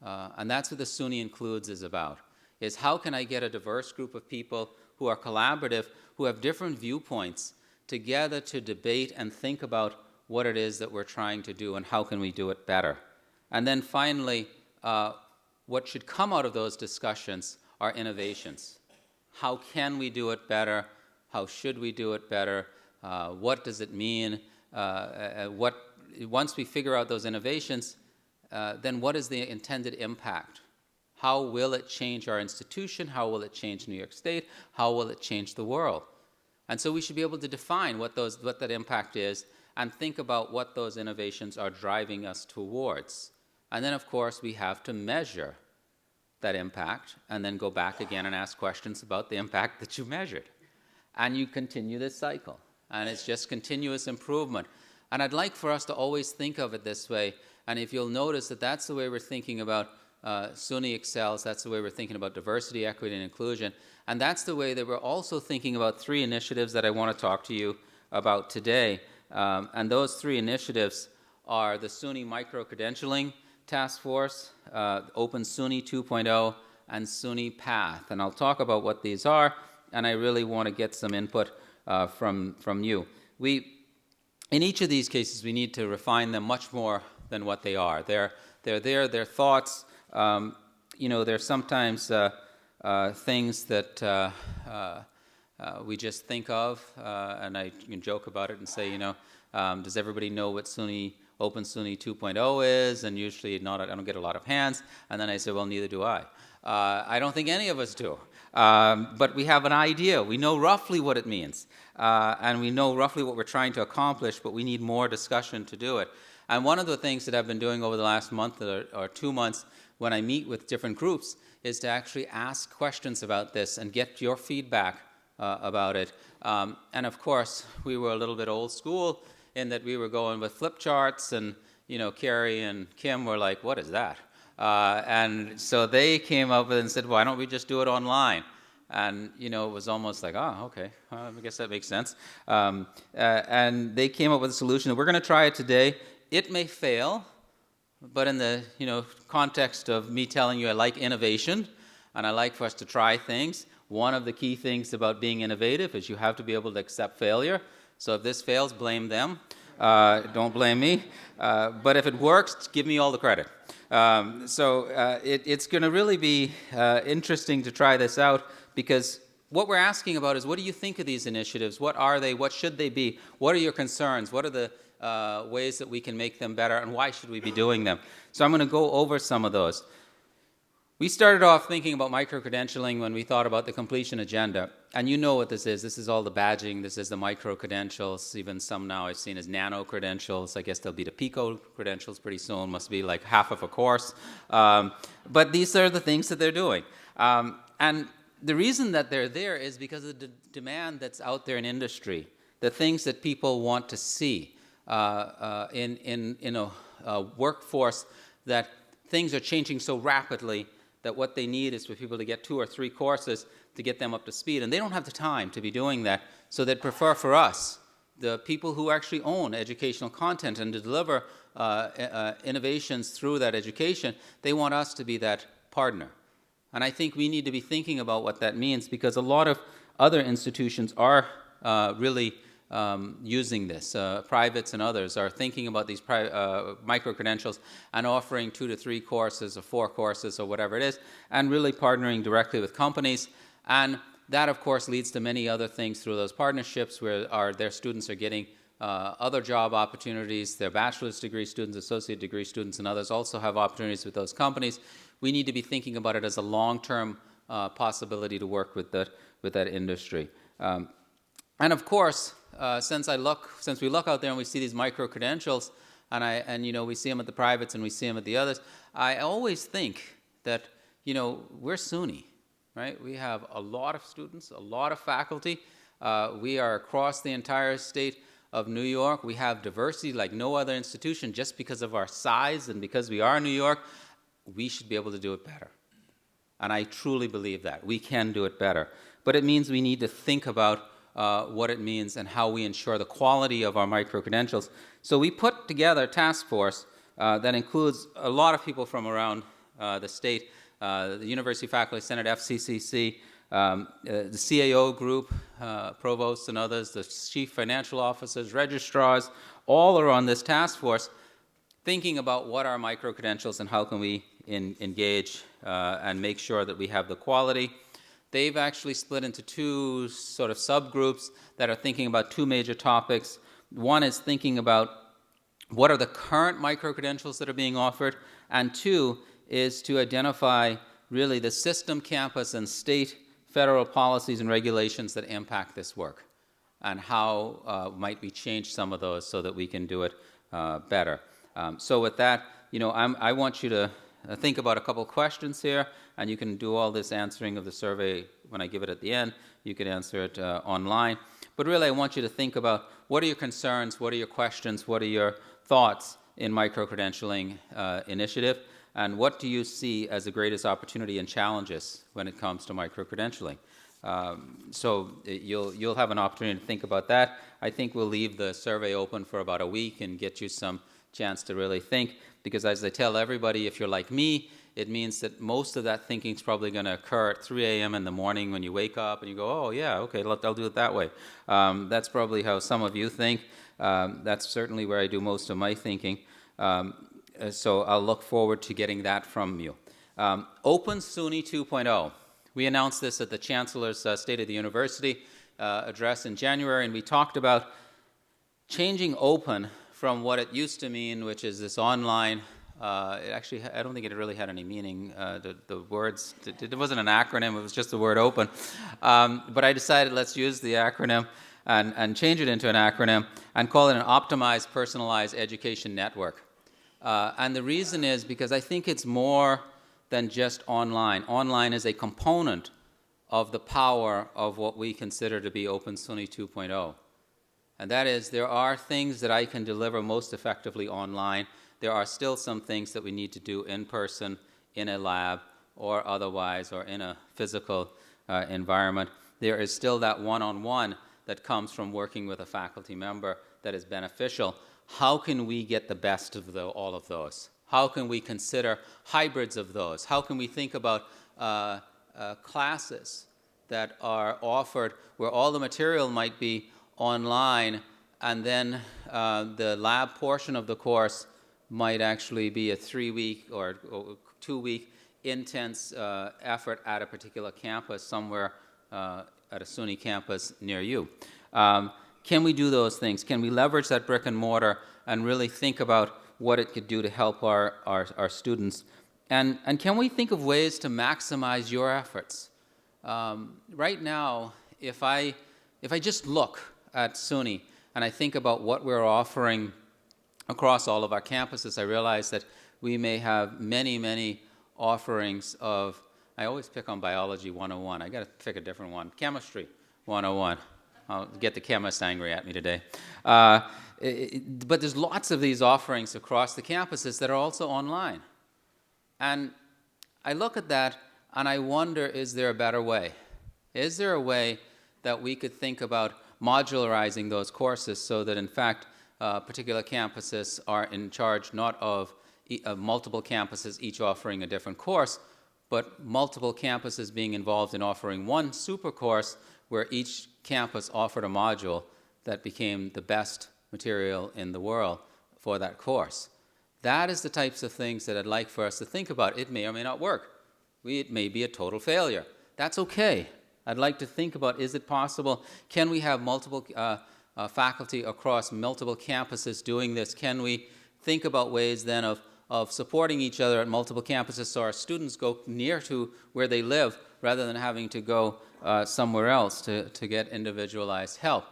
And that's what the SUNY Includes is about, is how can I get a diverse group of people who are collaborative, who have different viewpoints, together to debate and think about what it is that we're trying to do and how can we do it better. And then finally, what should come out of those discussions are innovations. How can we do it better? How should we do it better? What does it mean? Once we figure out those innovations, then what is the intended impact? How will it change our institution? How will it change New York State? How will it change the world? And so we should be able to define what that impact is and think about what those innovations are driving us towards. And then, of course, we have to measure that impact and then go back again and ask questions about the impact that you measured. And you continue this cycle. And it's just continuous improvement. And I'd like for us to always think of it this way. And if you'll notice that that's the way we're thinking about SUNY Excels, that's the way we're thinking about diversity, equity, and inclusion. And that's the way that we're also thinking about 3 initiatives that I want to talk to you about today. And those 3 initiatives are the SUNY Micro-Credentialing Task Force, Open SUNY 2.0, and SUNY Path. And I'll talk about what these are, and I really want to get some input from you. In each of these cases, we need to refine them much more than what they are. They're thoughts. They're sometimes things that we just think of, and I can joke about it and say, does everybody know what Open SUNY 2.0 is? And usually I don't get a lot of hands. And then I say, well, neither do I. I don't think any of us do. But we have an idea. We know roughly what it means. And we know roughly what we're trying to accomplish, but we need more discussion to do it. And one of the things that I've been doing over the last month or 2 months when I meet with different groups is to actually ask questions about this and get your feedback about it. And of course, we were a little bit old school in that we were going with flip charts, and Carrie and Kim were like, what is that? And so they came up with it and said, why don't we just do it online? And, it was almost like, oh, okay, I guess that makes sense. And they came up with a solution. We're going to try it today. It may fail, but in the, context of me telling you I like innovation, and I like for us to try things, one of the key things about being innovative is you have to be able to accept failure. So if this fails, blame them. Don't blame me. But if it works, give me all the credit. It's going to really be interesting to try this out, because what we're asking about is, what do you think of these initiatives? What are they? What should they be? What are your concerns? What are the ways that we can make them better, and why should we be doing them? So I'm going to go over some of those. We started off thinking about micro-credentialing when we thought about the completion agenda. And you know what this is. This is all the badging. This is the micro-credentials. Even some now I've seen as nano-credentials. I guess they'll be the pico-credentials pretty soon. Must be like half of a course. But these are the things that they're doing. And the reason that they're there is because of the demand that's out there in industry, the things that people want to see in a workforce, that things are changing so rapidly that what they need is for people to get 2 or 3 courses to get them up to speed. And they don't have the time to be doing that, so they'd prefer for us, the people who actually own educational content and to deliver innovations through that education, they want us to be that partner. And I think we need to be thinking about what that means, because a lot of other institutions are really using this. Privates and others are thinking about these micro-credentials and offering 2 to 3 courses or 4 courses or whatever it is, and really partnering directly with companies. And that, of course, leads to many other things through those partnerships, where their students are getting other job opportunities. Their bachelor's degree students, associate degree students, and others also have opportunities with those companies. We need to be thinking about it as a long-term possibility to work with that industry. And of course, since we look out there and we see these micro-credentials, and we see them at the privates and we see them at the others, I always think that, we're SUNY, right? We have a lot of students, a lot of faculty. We are across the entire state of New York. We have diversity like no other institution. Just because of our size and because we are New York, we should be able to do it better. And I truly believe that. We can do it better. But it means we need to think about what it means and how we ensure the quality of our micro-credentials. So we put together a task force that includes a lot of people from around the state, the University Faculty Senate, FCCC, the CAO group, Provost and others, the chief financial officers, registrars, all are on this task force thinking about what are micro-credentials and how can we engage and make sure that we have the quality. They've actually split into 2 sort of subgroups that are thinking about 2 major topics. One is thinking about what are the current micro-credentials that are being offered, and 2 is to identify really the system, campus, and state federal policies and regulations that impact this work, and how might we change some of those so that we can do it better. So with that, I want you to think about a couple questions here, and you can do all this answering of the survey when I give it at the end. You can answer it online. But really, I want you to think about what are your concerns, what are your questions, what are your thoughts in micro-credentialing initiative, and what do you see as the greatest opportunity and challenges when it comes to micro-credentialing. So you'll have an opportunity to think about that. I think we'll leave the survey open for about a week and get you some chance to really think, because as I tell everybody, if you're like me, it means that most of that thinking is probably going to occur at 3 a.m. in the morning when you wake up and you go, oh yeah, okay, I'll do it that way. That's probably how some of you think. That's certainly where I do most of my thinking. So I'll look forward to getting that from you. Open SUNY 2.0. We announced this at the Chancellor's State of the University address in January, and we talked about changing open from what it used to mean, which is this online. Actually, I don't think it really had any meaning. The words, it wasn't an acronym, it was just the word open. But I decided let's use the acronym and change it into an acronym and call it an optimized, personalized education network. And the reason is because I think it's more than just online. Online is a component of the power of what we consider to be Open SUNY 2.0. And that is, there are things that I can deliver most effectively online. There are still some things that we need to do in person, in a lab, or otherwise, or in a physical environment. There is still that one-on-one that comes from working with a faculty member that is beneficial. How can we get the best of all of those? How can we consider hybrids of those? How can we think about classes that are offered where all the material might be online and then the lab portion of the course might actually be a 3-week or 2-week intense effort at a particular campus somewhere at a SUNY campus near you. Can we do those things? Can we leverage that brick and mortar and really think about what it could do to help our students? And can we think of ways to maximize your efforts? Right now, if I just look at SUNY and I think about what we're offering across all of our campuses, I realize that we may have many, many offerings of, I always pick on Biology 101. I got to pick a different one. Chemistry 101. I'll get the chemists angry at me today. But there's lots of these offerings across the campuses that are also online. And I look at that and I wonder, is there a better way? Is there a way that we could think about modularizing those courses so that, in fact, particular campuses are in charge not of multiple campuses each offering a different course, but multiple campuses being involved in offering one super course where each campus offered a module that became the best material in the world for that course. That is the types of things that I'd like for us to think about. It may or may not work. It may be a total failure. That's okay. I'd like to think about, is it possible? Can we have multiple faculty across multiple campuses doing this? Can we think about ways then of supporting each other at multiple campuses so our students go near to where they live rather than having to go somewhere else to get individualized help?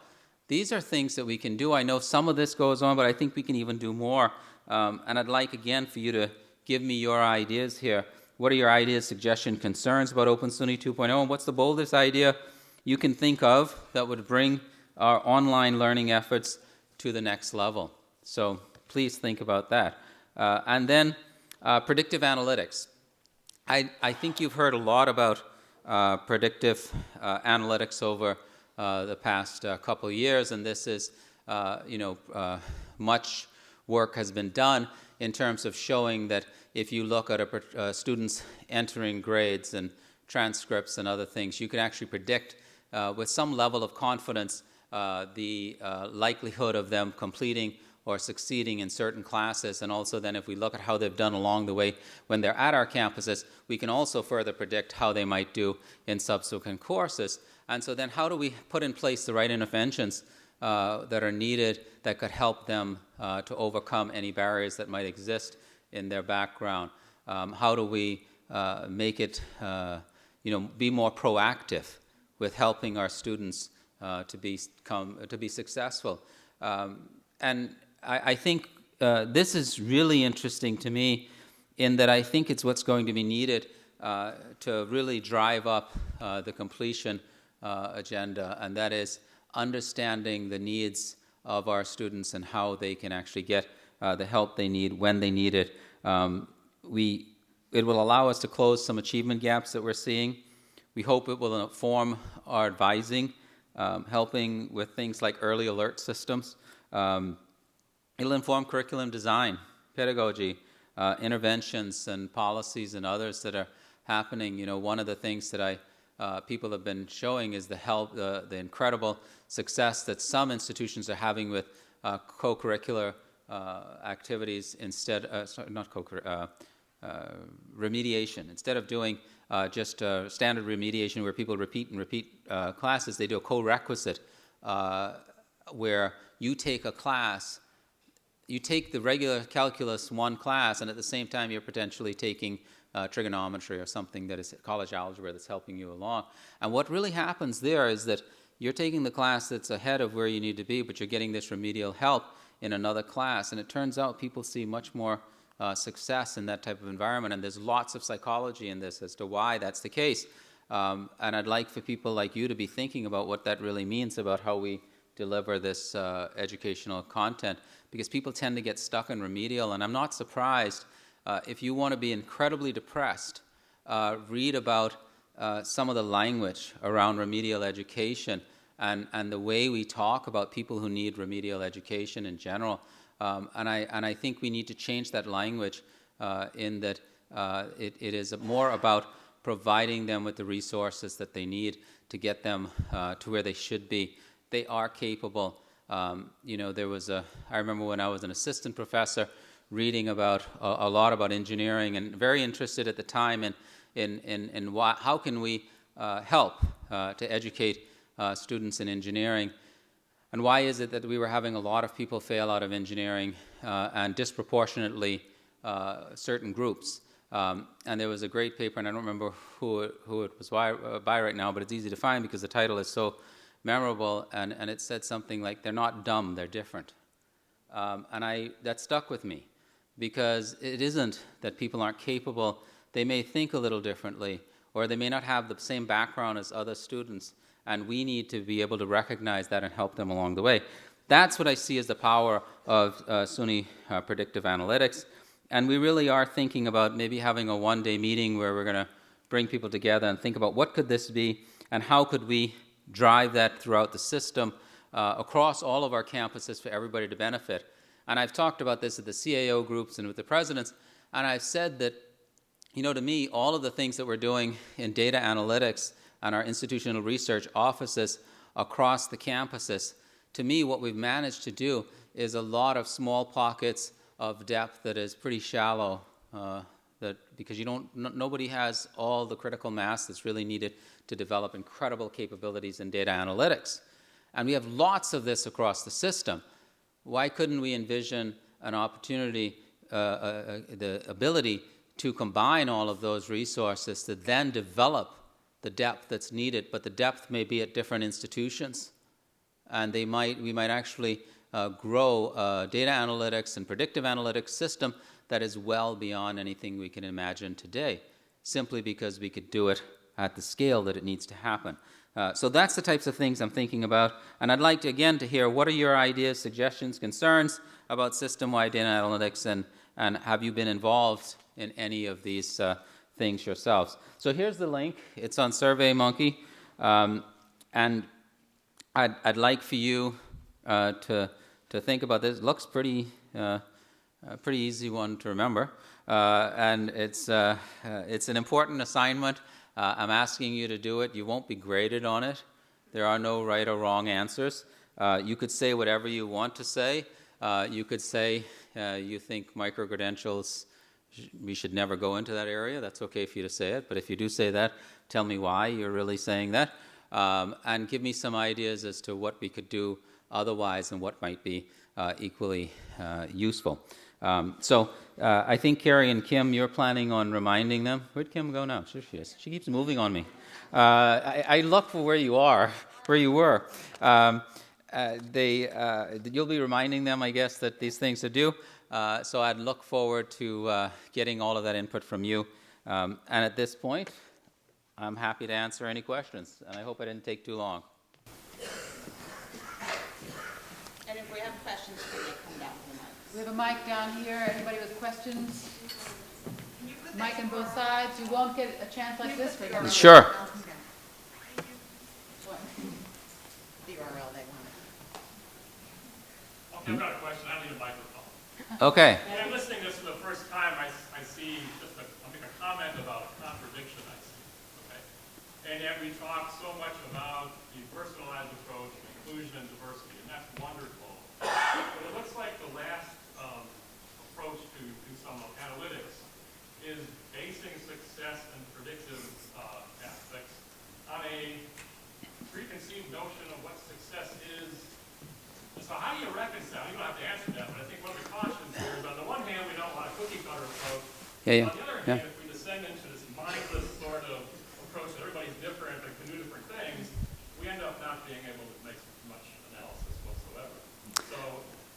These are things that we can do. I know some of this goes on, but I think we can even do more. And I'd like, again, for you to give me your ideas here. What are your ideas, suggestions, concerns about Open SUNY 2.0? And what's the boldest idea you can think of that would bring our online learning efforts to the next level? So please think about that. And then predictive analytics. I think you've heard a lot about predictive analytics over the past couple of years, and this is, much work has been done in terms of showing that if you look at a students entering grades and transcripts and other things, you can actually predict with some level of confidence the likelihood of them completing or succeeding in certain classes. And also then if we look at how they've done along the way when they're at our campuses, we can also further predict how they might do in subsequent courses. And so then how do we put in place the right interventions that are needed that could help them to overcome any barriers that might exist in their background? How do we make it, be more proactive with helping our students to be successful? And I think this is really interesting to me in that I think it's what's going to be needed to really drive up the completion agenda, and that is understanding the needs of our students and how they can actually get the help they need when they need it. It will allow us to close some achievement gaps that we're seeing. We hope it will inform our advising, helping with things like early alert systems. It'll inform curriculum design, pedagogy, interventions and policies and others that are happening. One of the things that people have been showing is the incredible success that some institutions are having with co-curricular activities instead, remediation. Instead of doing just standard remediation where people repeat classes, they do a co-requisite where you take a class, you take the regular calculus 1 class, and at the same time you're potentially taking trigonometry or something that is college algebra that's helping you along. And what really happens there is that you're taking the class that's ahead of where you need to be, but you're getting this remedial help in another class. And it turns out people see much more success in that type of environment. And there's lots of psychology in this as to why that's the case. And I'd like for people like you to be thinking about what that really means about how we deliver this educational content, because people tend to get stuck in remedial. And I'm not surprised. If you want to be incredibly depressed, read about some of the language around remedial education and the way we talk about people who need remedial education in general. And I think we need to change that language in that it is more about providing them with the resources that they need to get them to where they should be. They are capable. There was I remember when I was an assistant professor reading about a lot about engineering, and very interested at the time in how can we help to educate students in engineering. And why is it that we were having a lot of people fail out of engineering, and disproportionately certain groups? And there was a great paper, and I don't remember who it was by right now, but it's easy to find because the title is so memorable, and it said something like, they're not dumb, they're different. And that stuck with me, because it isn't that people aren't capable. They may think a little differently, or they may not have the same background as other students, and we need to be able to recognize that and help them along the way. That's what I see as the power of SUNY predictive analytics. And we really are thinking about maybe having a one-day meeting where we're going to bring people together and think about what could this be, and how could we drive that throughout the system across all of our campuses for everybody to benefit. And I've talked about this at the CAO groups and with the presidents, and I've said that, to me, all of the things that we're doing in data analytics and our institutional research offices across the campuses, to me, what we've managed to do is a lot of small pockets of depth that is pretty shallow, because nobody has all the critical mass that's really needed to develop incredible capabilities in data analytics. And we have lots of this across the system. Why couldn't we envision an opportunity, the ability to combine all of those resources to then develop the depth that's needed, but the depth may be at different institutions, and we might actually grow a data analytics and predictive analytics system that is well beyond anything we can imagine today, simply because we could do it at the scale that it needs to happen. So that's the types of things I'm thinking about, and I'd like to, again, to hear what are your ideas, suggestions, concerns about system-wide data analytics, and have you been involved in any of these things yourselves? So here's the link. It's on SurveyMonkey, and I'd like for you to think about this. It looks pretty easy one to remember, and it's an important assignment. I'm asking you to do it. You won't be graded on it. There are no right or wrong answers. You could say whatever you want to say. You could say you think micro-credentials, we should never go into that area. That's okay for you to say it. But if you do say that, tell me why you're really saying that. And give me some ideas as to what we could do otherwise and what might be equally useful. So I think Carrie and Kim, you're planning on reminding them. Where'd Kim go now? There she is. She keeps moving on me. I look for where you were. You'll be reminding them, I guess, that these things are due. So I'd look forward to getting all of that input from you. And at this point, I'm happy to answer any questions, and I hope I didn't take too long. And if we have questions, can they come down to the mic? We have a mic down here. Anybody with questions? Mic on both sides. You won't get a chance like this for your Sure. The URL they want. Okay, I've got a question. I need a microphone. Okay. When I'm listening to this for the first time, I see just a comment about a contradiction I see. Okay? And yet we talk so much about the personalized approach, inclusion and diversity, and that's wonderful. But it looks like the last approach to some analytics is basing success and predictive aspects on a preconceived notion of what success is. So how do you reconcile? You don't have to answer that, but I think one of the cautions here is, on the one hand, we don't want a cookie-cutter approach. Yeah. On the other hand, if we descend into this mindless sort of approach that everybody's different and can do different things, we end up not being able to make much analysis whatsoever. So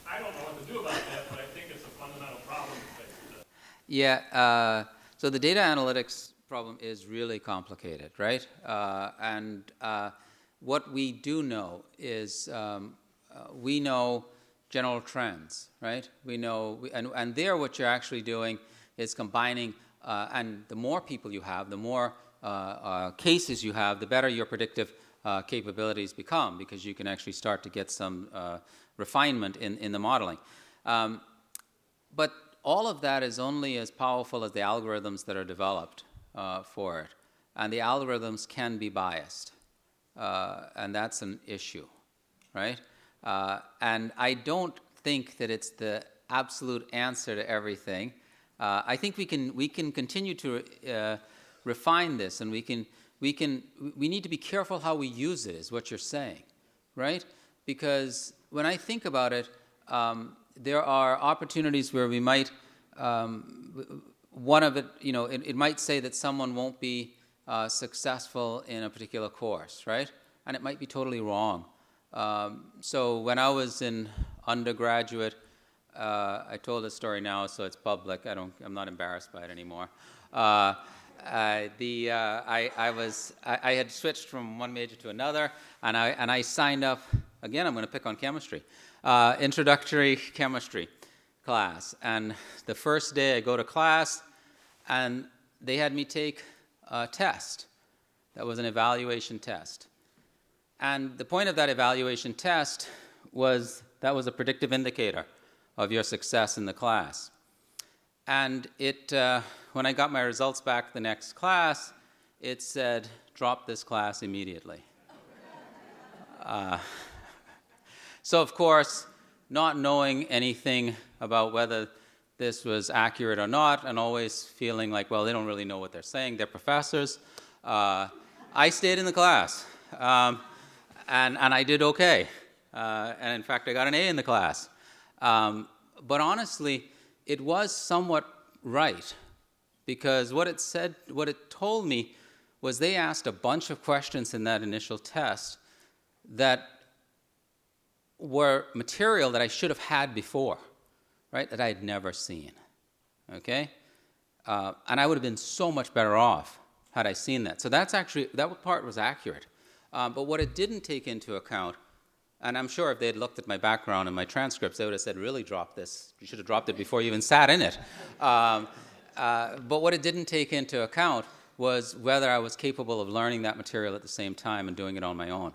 I don't know what to do about that, but I think it's a fundamental problem to face today. Yeah. So the data analytics problem is really complicated, right? And what we do know is we know general trends, right? We know, and there what you're actually doing is combining, and the more people you have, the more cases you have, the better your predictive capabilities become, because you can actually start to get some refinement in the modeling. But all of that is only as powerful as the algorithms that are developed for it. And the algorithms can be biased, and that's an issue, right? And I don't think that it's the absolute answer to everything. I think we can continue to refine this, and we need to be careful how we use it, is what you're saying, right? Because when I think about it, there are opportunities where we might, one of it, you know, it might say that someone won't be successful in a particular course, right? And it might be totally wrong. So when I was in undergraduate, I told this story now, so it's public. I'm not embarrassed by it anymore. I had switched from one major to another, and I signed up. Again, I'm going to pick on chemistry, introductory chemistry class. And the first day I go to class, and they had me take a test. That was an evaluation test. And the point of that evaluation test was that was a predictive indicator of your success in the class. And when I got my results back the next class, it said, drop this class immediately. So of course, not knowing anything about whether this was accurate or not, and always feeling like, well, they don't really know what they're saying, they're professors, I stayed in the class. And I did okay. And in fact, I got an A in the class. But honestly, it was somewhat right, because what it told me was they asked a bunch of questions in that initial test that were material that I should have had before, right, that I had never seen, okay? And I would have been so much better off had I seen that. So that part was accurate. But what it didn't take into account, and I'm sure if they had looked at my background and my transcripts, they would have said, really drop this. You should have dropped it before you even sat in it. But what it didn't take into account was whether I was capable of learning that material at the same time and doing it on my own.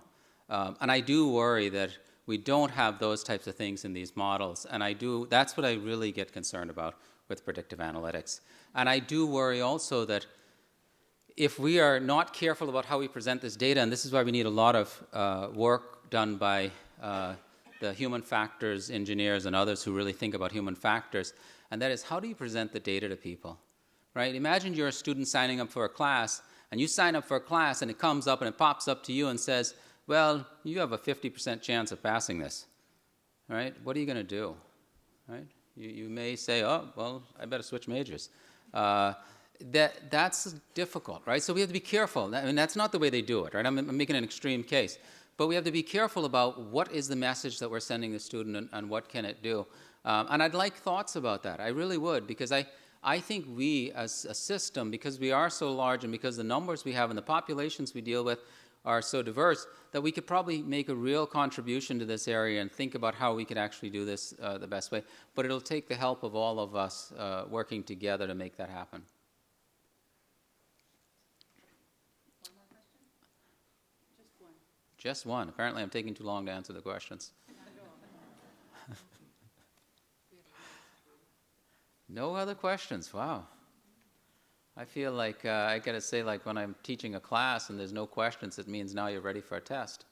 And I do worry that we don't have those types of things in these models. And that's what I really get concerned about with predictive analytics. And I do worry also that if we are not careful about how we present this data, and this is why we need a lot of work done by the human factors engineers and others who really think about human factors, and that is, how do you present the data to people, right? Imagine you're a student signing up for a class, and you sign up for a class, and it comes up and it pops up to you and says, well, you have a 50% chance of passing this, right? What are you going to do, right? You may say, oh, well, I better switch majors. That's difficult, right? So we have to be careful. I mean, that's not the way they do it, right? I'm making an extreme case. But we have to be careful about what is the message that we're sending the student and what can it do. And I'd like thoughts about that. I really would, because I think we as a system, because we are so large and because the numbers we have and the populations we deal with are so diverse, that we could probably make a real contribution to this area and think about how we could actually do this the best way. But it'll take the help of all of us working together to make that happen. Just one. Apparently I'm taking too long to answer the questions. No other questions. Wow. I feel like I got to say, like when I'm teaching a class and there's no questions, it means now you're ready for a test.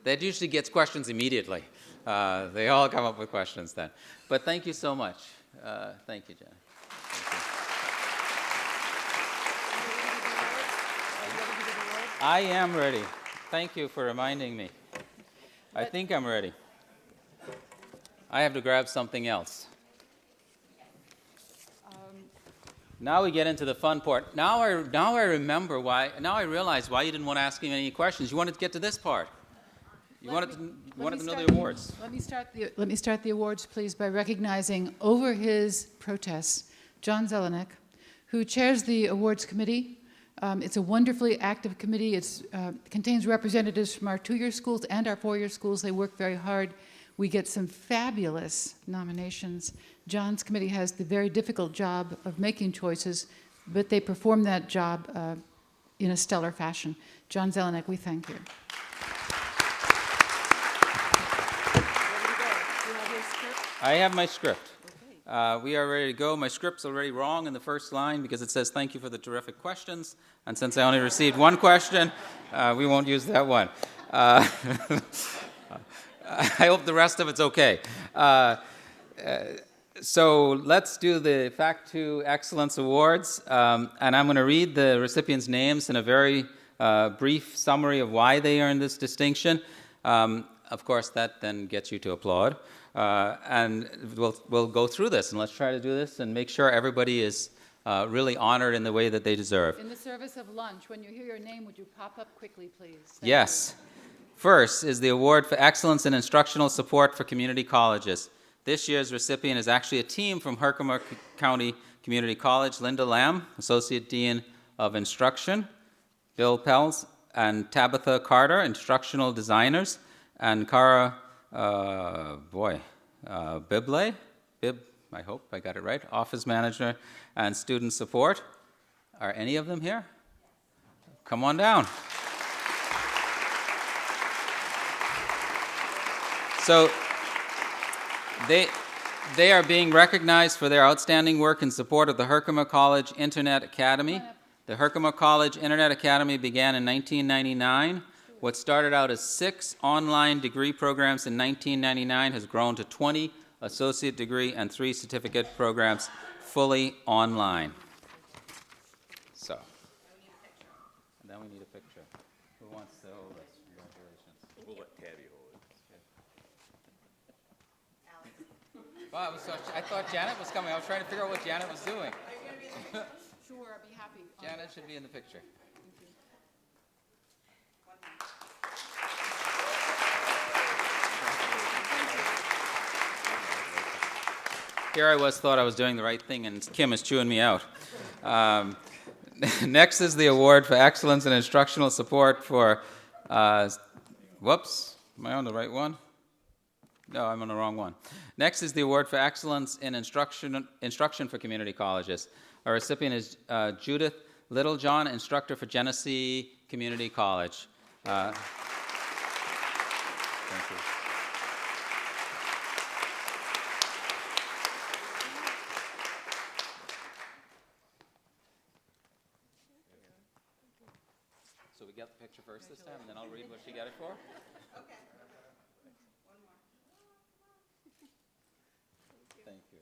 That usually gets questions immediately. They all come up with questions then. But thank you so much. Thank you, Jen. I am ready. Thank you for reminding me. I think I'm ready. I have to grab something else. Now we get into the fun part. Now I remember why. Now I realize why you didn't want to ask me any questions. You wanted to get to this part. You wanted to know the awards. Let me start the awards, please, by recognizing, over his protests, John Zelenek, who chairs the awards committee. It's a wonderfully active committee. It contains representatives from our 2-year schools and our 4-year schools. They work very hard. We get some fabulous nominations. John's committee has the very difficult job of making choices, but they perform that job in a stellar fashion. John Zelenek, we thank you. I have my script. We are ready to go. My script's already wrong in the first line because it says, thank you for the terrific questions. And since I only received one question, we won't use that one. Uh, I hope the rest of it's okay. So let's do the FACT2 Excellence Awards, and I'm going to read the recipients' names in a very brief summary of why they earned this distinction. Of course, that then gets you to applaud, and we'll go through this, and let's try to do this and make sure everybody is really honored in the way that they deserve. In the service of lunch, when you hear your name, would you pop up quickly, please? Thank Yes. First is the award for excellence in instructional support for community colleges. This year's recipient is actually a team from Herkimer County Community College. Linda Lamb, Associate Dean of Instruction, Bill Pels and Tabitha Carter, Instructional Designers, and Cara, Bible, I hope I got it right, Office Manager and Student Support. Are any of them here? Come on down. So they are being recognized for their outstanding work in support of the Herkimer College Internet Academy. The Herkimer College Internet Academy began in 1999. What started out as 6 online degree programs in 1999 has grown to 20 associate degree and 3 certificate programs fully online. So, and then we need a picture. Who wants to hold this? Congratulations. We'll let Tabby hold it. Wow, I thought Janet was coming. I was trying to figure out what Janet was doing. Sure, I'd be happy. Janet should be in the picture. Here I thought I was doing the right thing, and Kim is chewing me out. Next is the award for excellence in instructional support for, whoops, am I on the right one? No, I'm on the wrong one. Next is the award for excellence in instruction for community colleges. Our recipient is Judith Littlejohn, instructor for Genesee Community College. Thank you. So we get the picture first this time, and then I'll read what she got it for? Okay. Thank you.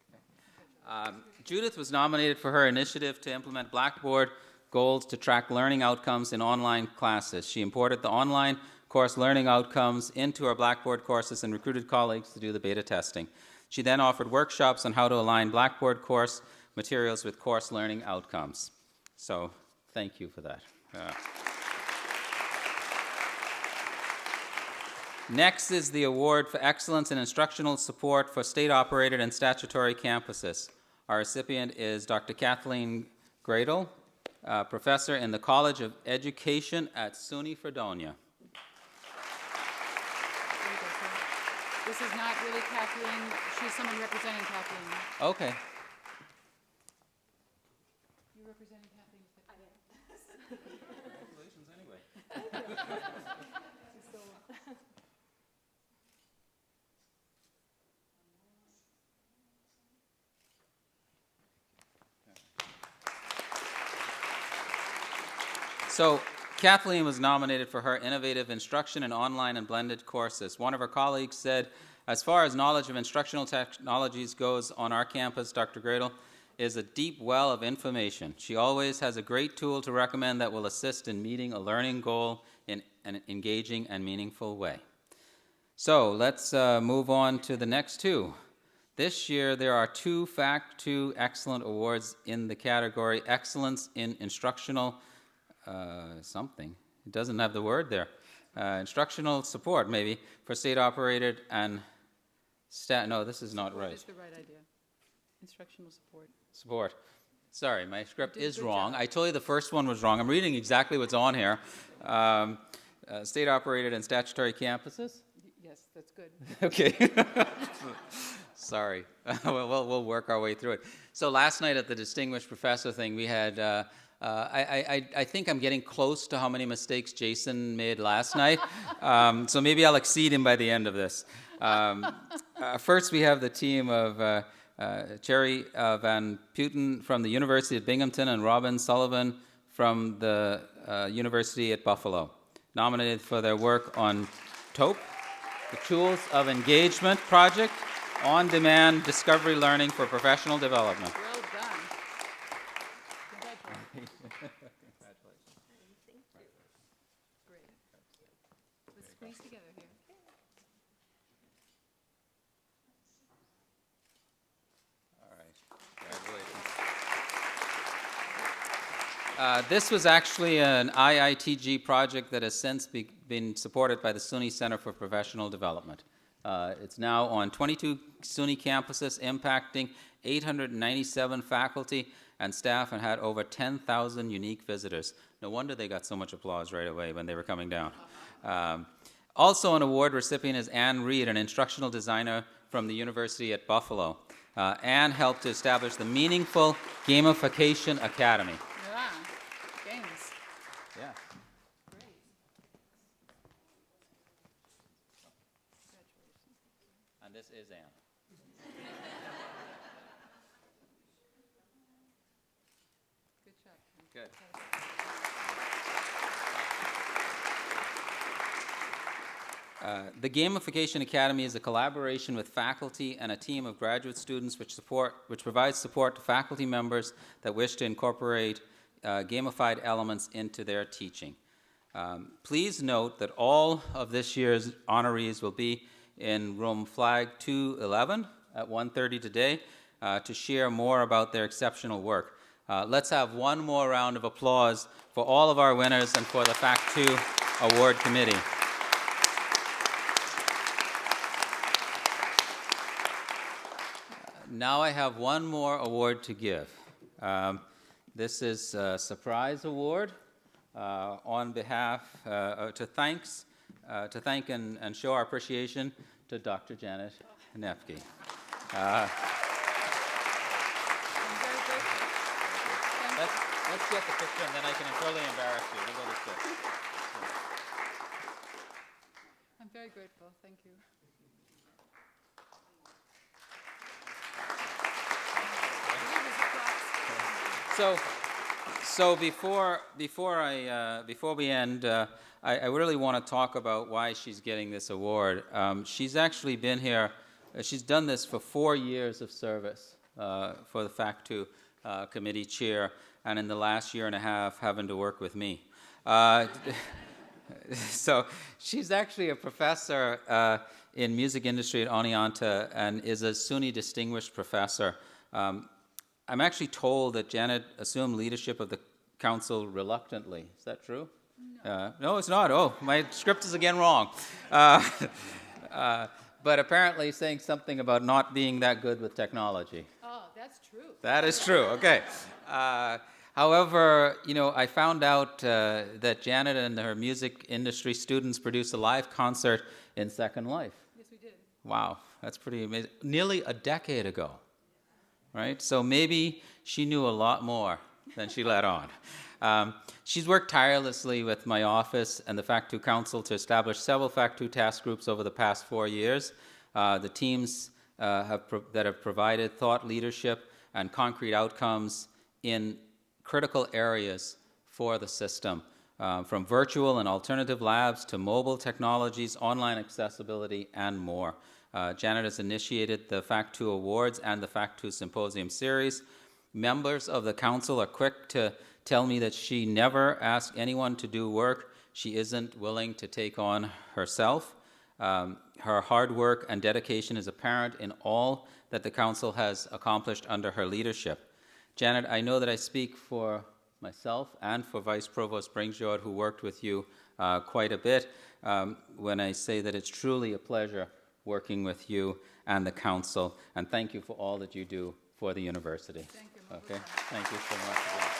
Judith was nominated for her initiative to implement Blackboard goals to track learning outcomes in online classes. She imported the online course learning outcomes into her Blackboard courses and recruited colleagues to do the beta testing. She then offered workshops on how to align Blackboard course materials with course learning outcomes. So, thank you for that. Next is the award for excellence in instructional support for state-operated and statutory campuses. Our recipient is Dr. Kathleen Gradle, professor in the College of Education at SUNY Fredonia. This is not really Kathleen. She's someone representing Kathleen. Okay. You representing Kathleen? I am. Congratulations anyway. So, Kathleen was nominated for her innovative instruction in online and blended courses. One of her colleagues said, as far as knowledge of instructional technologies goes on our campus, Dr. Gradle is a deep well of information. She always has a great tool to recommend that will assist in meeting a learning goal in an engaging and meaningful way. So, let's move on to the next 2. This year, there are 2 FACT2 Excellent Awards in the category Excellence in Instructional something. It doesn't have the word there. Instructional support, maybe, for state-operated and no, this is not right. That's the right idea. Instructional support. Support. Sorry, my script is good wrong. job. I told you the first one was wrong. I'm reading exactly what's on here. State-operated and statutory campuses. Yes, that's good. Okay. Sorry. We'll work our way through it. So last night at the distinguished professor thing, we had. I think I'm getting close to how many mistakes Jason made last night. So maybe I'll exceed him by the end of this. First, we have the team of Cherry Van Putten from the University of Binghamton and Robin Sullivan from the University at Buffalo. nominated for their work on TOPE, the Tools of Engagement Project, on-demand discovery learning for professional development. Well done. Congratulations. Great. Let's squeeze together here. All right. Congratulations. This was actually an IITG project that has since been supported by the SUNY Center for Professional Development. It's now on 22 SUNY campuses, impacting 897 faculty and staff, and had over 10,000 unique visitors. No wonder they got so much applause right away when they were coming down. Also an award recipient is Anne Reed, an instructional designer from the University at Buffalo. Anne helped to establish the Meaningful Gamification Academy. Yeah, games. Yeah. Great. Congratulations. And this is Anne. Good job. Ken. Good. The Gamification Academy is a collaboration with faculty and a team of graduate students which provides support to faculty members that wish to incorporate gamified elements into their teaching. Please note that all of this year's honorees will be in room flag 211 at 1:30 today to share more about their exceptional work. Let's have one more round of applause for all of our winners and for the FACT2 Award Committee. Now I have one more award to give. This is a surprise award on behalf to thank and show our appreciation to Dr. Janet Nepke. I'm very grateful. Let's get the picture, and then I can totally embarrass you. We'll go this way. I'm very grateful. Thank you. So before we end, I really want to talk about why she's getting this award. She's actually been here. She's done this for 4 years of service for the FACT2 committee chair, and in the last year and a half, having to work with me. So she's actually a professor in music industry at Oneonta and is a SUNY Distinguished Professor. I'm actually told that Janet assumed leadership of the council reluctantly. Is that true? No. No, it's not. Oh, my script is again wrong. But apparently saying something about not being that good with technology. Oh, that's true. That is true. Okay. However, I found out that Janet and her music industry students produced a live concert in Second Life. Yes, we did. Wow, that's pretty amazing. Nearly a decade ago, right? So maybe she knew a lot more than she let on. She's worked tirelessly with my office and the FACT2 Council to establish several FACT2 task groups over the past 4 years. The teams that have provided thought leadership and concrete outcomes in critical areas for the system, from virtual and alternative labs to mobile technologies, online accessibility, and more. Janet has initiated the FACT2 Awards and the FACT2 Symposium Series. Members of the council are quick to tell me that she never asks anyone to do work she isn't willing to take on herself. Her hard work and dedication is apparent in all that the council has accomplished under her leadership. Janet, I know that I speak for myself and for Vice Provost Bringsjord, who worked with you quite a bit, when I say that it's truly a pleasure working with you and the council, and thank you for all that you do for the university. Thank you. Okay, thank you so much.